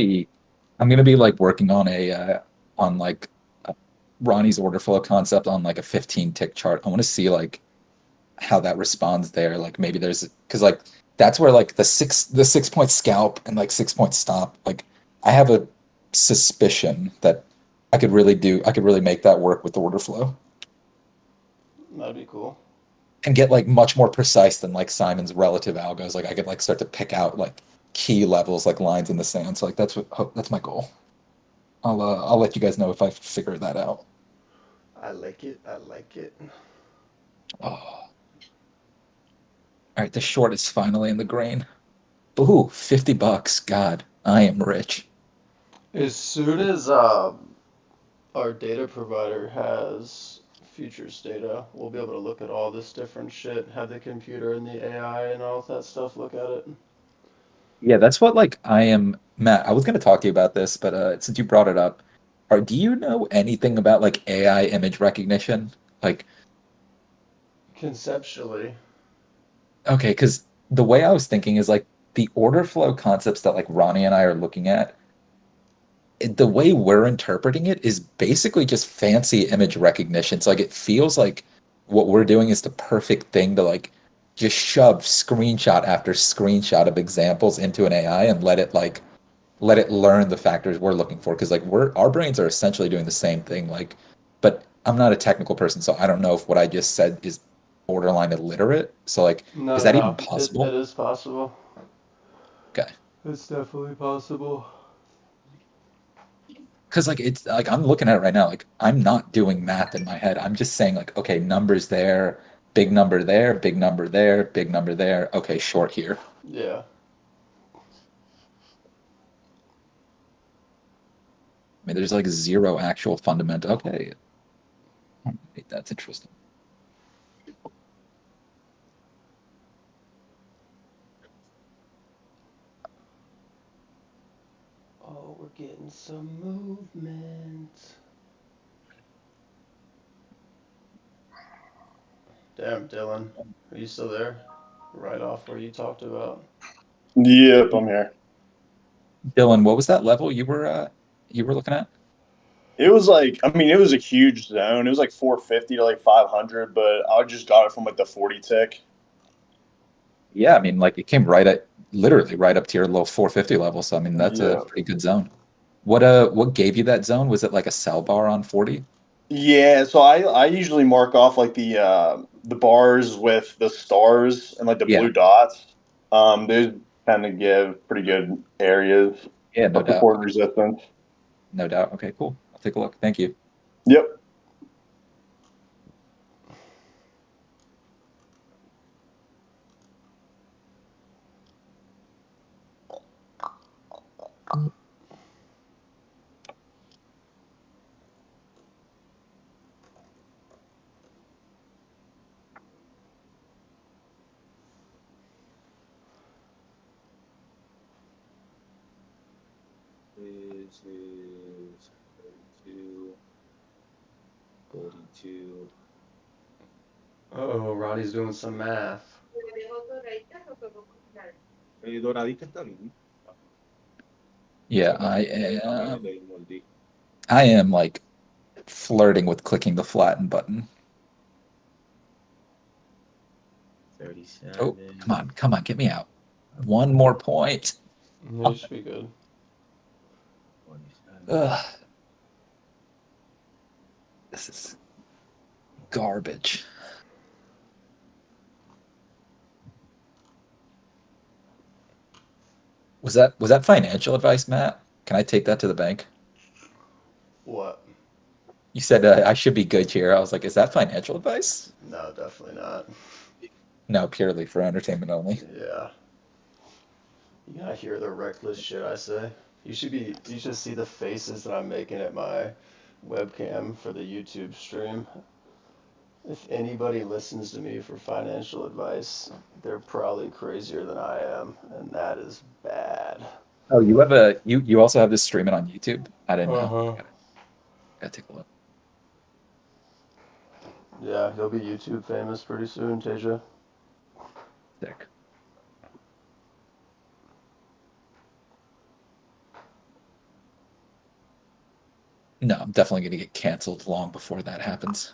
be like working on a on like uh, Ronnie's order flow concept on like a 15 tick chart. I want to see like how that responds there. Like maybe there's because like that's where like the 6 point scalp and like 6 point stop. Like I have a suspicion that I could really make that work with order flow That'd be cool. and get like much more precise than like Simon's relative algos. Like I could like start to pick out like key levels like lines in the sand. So like that's my goal. I'll let you guys know if I figure that out. I like it. I like it. Oh. All right, the short is finally in the green. Ooh, $50. God, I am rich. As soon as our data provider has futures data, we'll be able to look at all this different shit, have the computer and the AI and all that stuff look at it. Yeah, that's what like I am, Matt. I was going to talk to you about this, but since you brought it up, do you know anything about like AI image recognition? Like, Conceptually, okay, because the way I was thinking is like the order flow concepts that like Ronnie and I are looking at, the way we're interpreting it is basically just fancy image recognition. So like it feels like what we're doing is the perfect thing to like just shove screenshot after screenshot of examples into an AI and let it learn the factors we're looking for, because like our brains are essentially doing the same thing. Like, but I'm not a technical person, so I don't know if what I just said is borderline illiterate. So like, is that even No, possible? it is possible. Okay. It's definitely possible. Because like it's like I'm looking at it right now, like I'm not doing math in my head. I'm just saying like, okay, numbers there, big number there, big number there, big number there. Okay, short here. Yeah. I mean, there's like zero actual fundamental. Okay, that's interesting. Oh, we're getting some movement. Damn, Dylan, are you still there? Right off where you talked about. Yep, I'm here. Dylan, what was that level you were looking at? It was like, I mean, it was a huge zone. It was like 450 to like 500, but I just got it from like the 40 tick. Yeah, I mean, like it came literally right up to your low 450 level. So I mean, that's a Yeah. pretty good zone. What gave you that zone? Was it like a sell bar on 40? Yeah, so I usually mark off like the bars with the stars and like the Yeah, blue dots. They tend to give pretty good areas yeah, no of doubt. support and resistance. No doubt. Okay, cool. I'll take a look. Thank you. Yep. This is 32, 42. Oh, Ronnie's doing some math. Doradita está bien. Yeah, I am like flirting with clicking the flatten button. 37. Oh, come on, get me out. One more point. You should be good. 47. Ugh. This is garbage. Was that financial advice, Matt? Can I take that to the bank? What? You said I should be good here. I was like, is that financial advice? No, definitely not. No, purely for entertainment only. Yeah. You gotta hear the reckless shit I say. You should see the faces that I'm making at my webcam for the YouTube stream. If anybody listens to me for financial advice, they're probably crazier than I am, and that is bad. Oh, you also have this streaming on YouTube? I didn't know. Uh-huh. Gotta take a look. Yeah, you'll be YouTube famous pretty soon, Tasia. Sick. No, I'm definitely gonna get canceled long before that happens.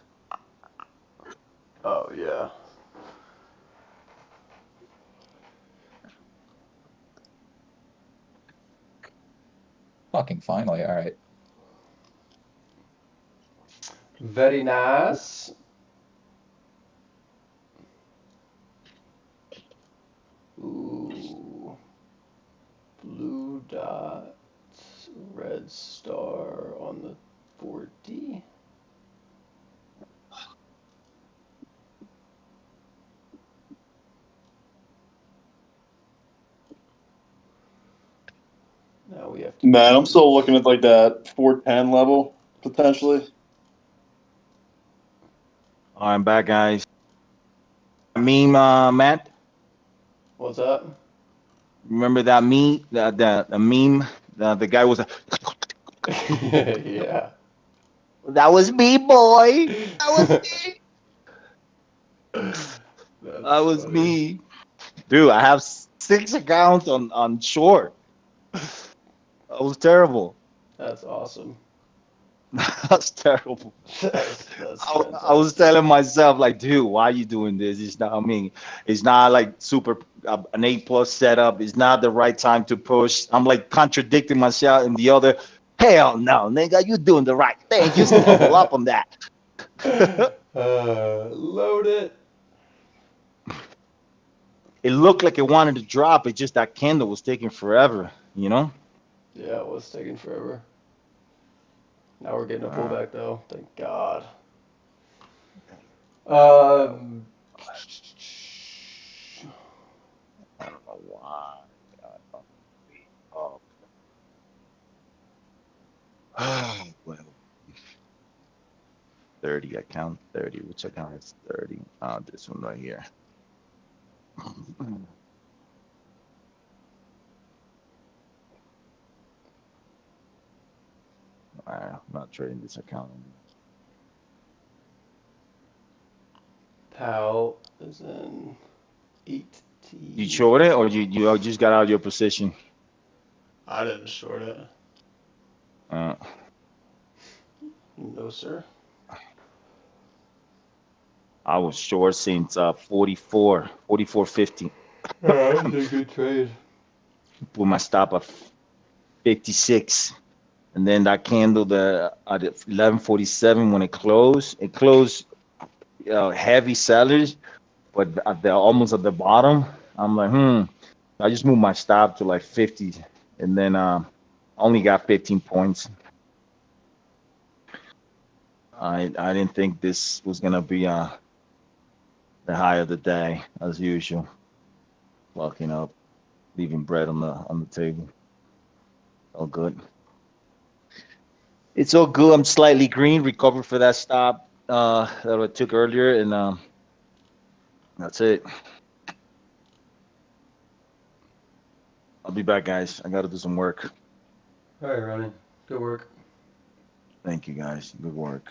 Oh, yeah. Fucking finally, all right. Very nice. Ooh. Blue dot, red star on the 40. Now we have to. Man, I'm still looking at like that 410 level potentially. All right, I'm back, guys. Meme, Matt. What's that? Remember that meme? The meme. The guy was. Yeah. That was me, boy. That was me. That's That was funny. me, dude. I have 6 accounts on short. That was terrible. That's awesome. That's terrible. That's I was fantastic. telling myself, like, dude, why are you doing this? It's not, I mean, it's not like super an A+ setup. It's not the right time to push. I'm like contradicting myself and the other. Hell no, nigga, you doing the right thing. Just double up on that. Load it. It looked like it wanted to drop. It just that candle was taking forever, you know? Yeah, it was taking forever. Now we're getting a Uh, pullback though. Thank God. Um, I don't know why. Oh, well, 30. I count 30. Which account is 30? This one right here. I'm not trading this account anymore. Pal is in You 8T. short it or you just got out of your position? I didn't short it. Uh, No, sir. I was short since 44.50. Yeah, that's a good trade. Put my stop at 56. And then that candle at 11:47 when it closed heavy sellers, but they're almost at the bottom. I'm like, I just moved my stop to like 50, and then only got 15 points. I didn't think this was gonna be the high of the day as usual. Walking up, leaving bread on the table. All good. It's all good. I'm slightly green. Recovered for that stop that I took earlier, and that's it. I'll be back, guys. I got to do some work. All right, Ronnie. Good work. Thank you, guys. Good work.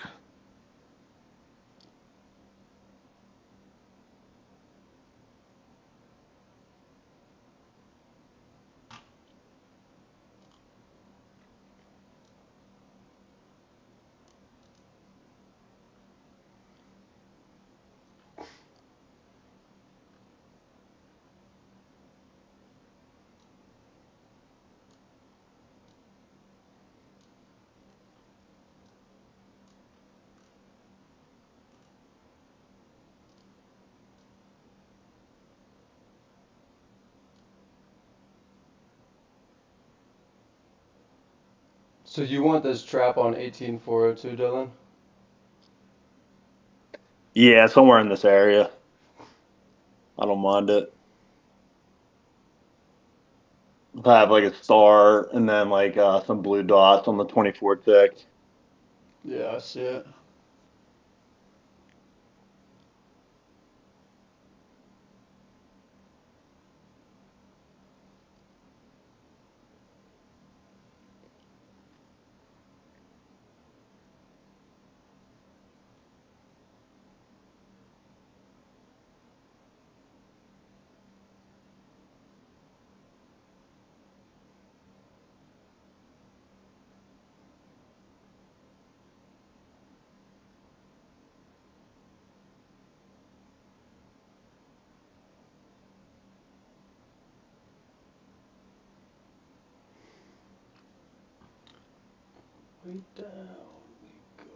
So you want this trap on 18402, Dylan? Yeah, somewhere in this area. I don't mind it. If I have like a star and then like some blue dots on the 24 tick. Yeah, I see it. Way down we go.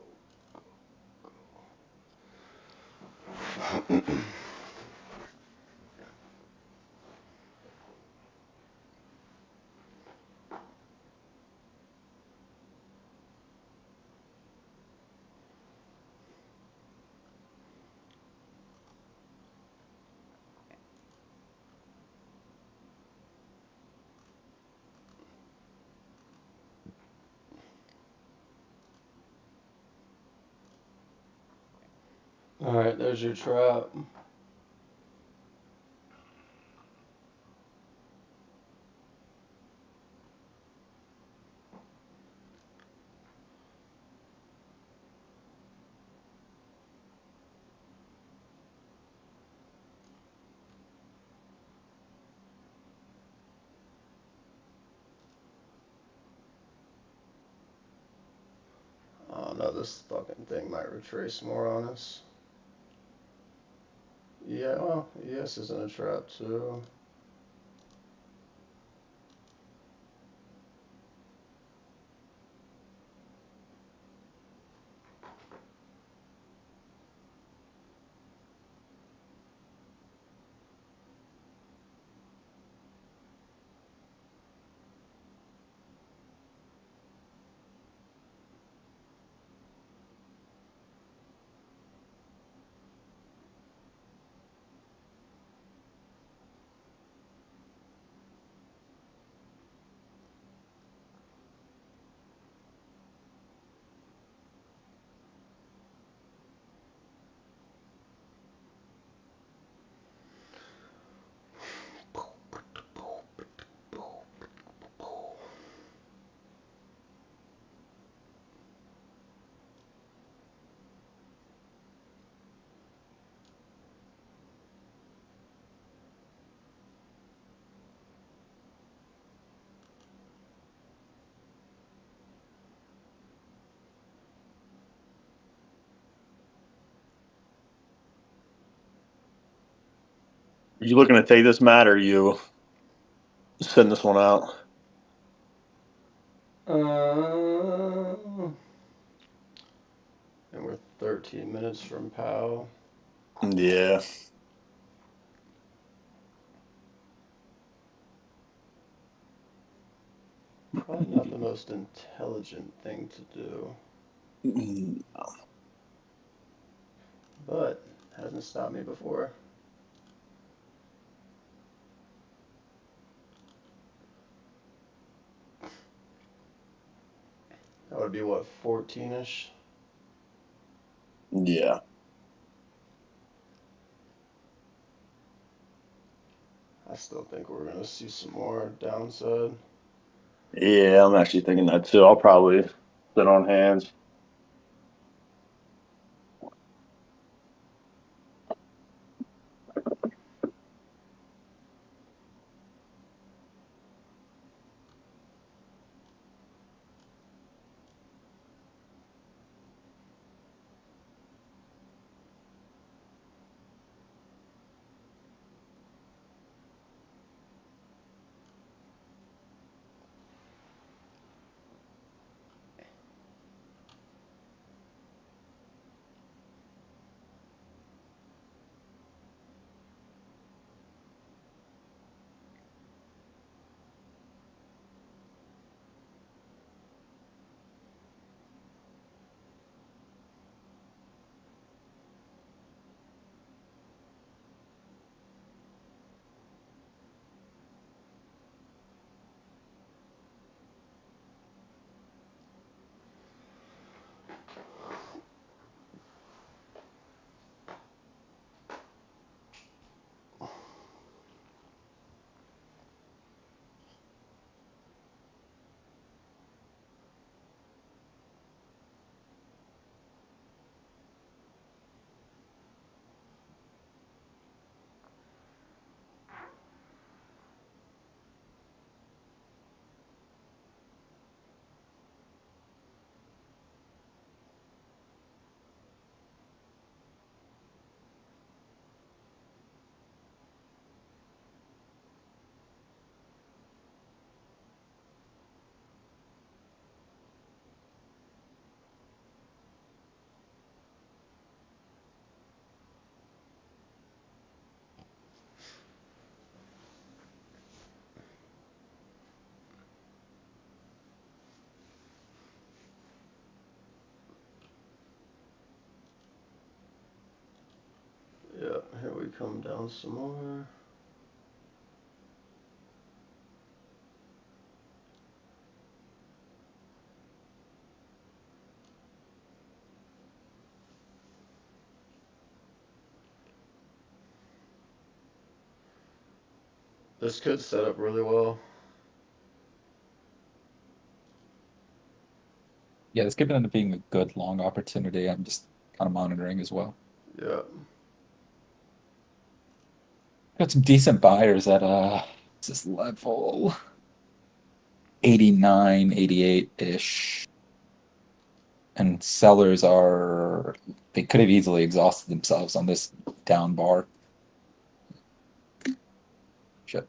All right, there's your trap. no, this fucking thing might retrace more on us. Yeah, well, ES is in a trap too. Are you looking to take this, Matt, or are you send this one out? And we're 13 minutes from POW. Yeah. Probably not the most intelligent thing to do, but hasn't stopped me before. That would be what, 14-ish? Yeah. I still think we're gonna see some more downside. Yeah, I'm actually thinking that too. I'll probably sit on hands. Yep, here we come down some more. This could set up really well. Yeah, this could end up being a good long opportunity. I'm just kind of monitoring as well. Yeah. Got some decent buyers at this level 89, 88-ish. and sellers are, they could have easily exhausted themselves on this down bar. Shit.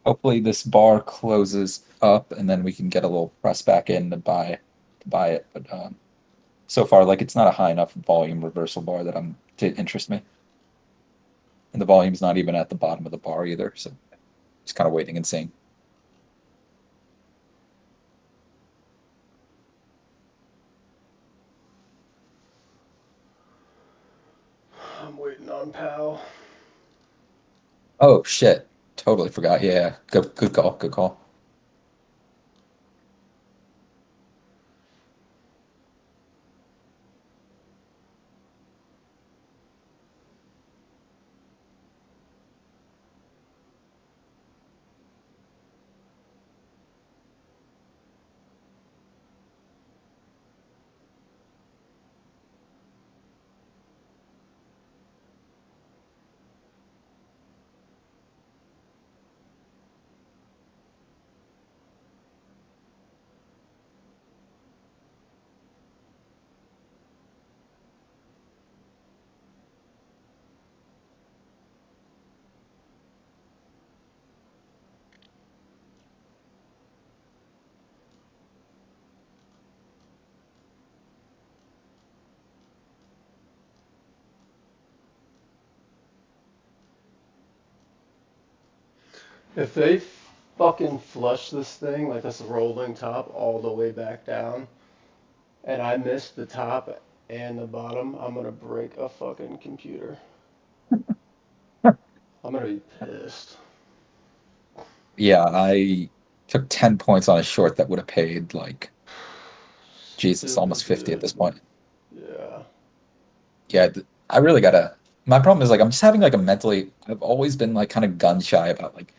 Hopefully this bar closes up and then we can get a little press back in to buy it. But so far, like it's not a high enough volume reversal bar that to interest me. And the volume's not even at the bottom of the bar either, so just kind of waiting and seeing. I'm waiting on Pal. Oh shit. Totally forgot. Yeah. Good call. Good call. If they fucking flush this thing like this rolling top all the way back down, and I miss the top and the bottom, I'm gonna break a fucking computer. I'm gonna be pissed. Yeah, I took 10 points on a short that would have paid like Jesus, almost Stupid 50 at good. this point. Yeah. Yeah, I really gotta. My problem is like I'm just having like a mentally. I've always been like kind of gun shy about like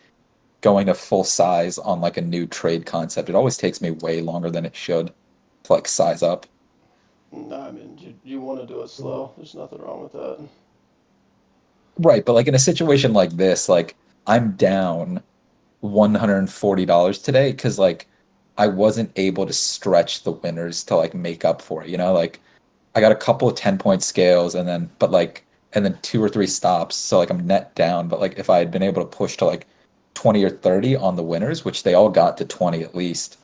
going to full size on like a new trade concept. It always takes me way longer than it should to like size up. Nah, I mean, you want to do it slow. There's nothing wrong with that. Right, but like in a situation like this, like I'm down $140 today because like I wasn't able to stretch the winners to like make up for it, you know? Like I got a couple of 10-point scales and then but like and then two or three stops. So like I'm net down, but like if I had been able to push to like 20 or 30 on the winners, which they all got to 20 at least,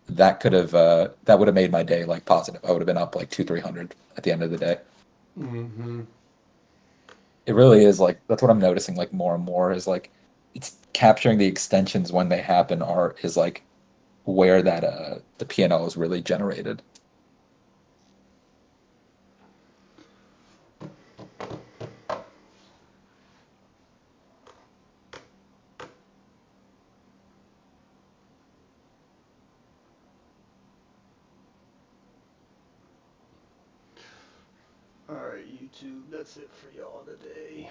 that would have made my day like positive. I would have been up like 200-300 at the end of the day. Mm-hmm. It really is like that's what I'm noticing like more and more is like it's capturing the extensions when they happen are is like where that the P&L is really generated. All right, YouTube. That's it for y'all today.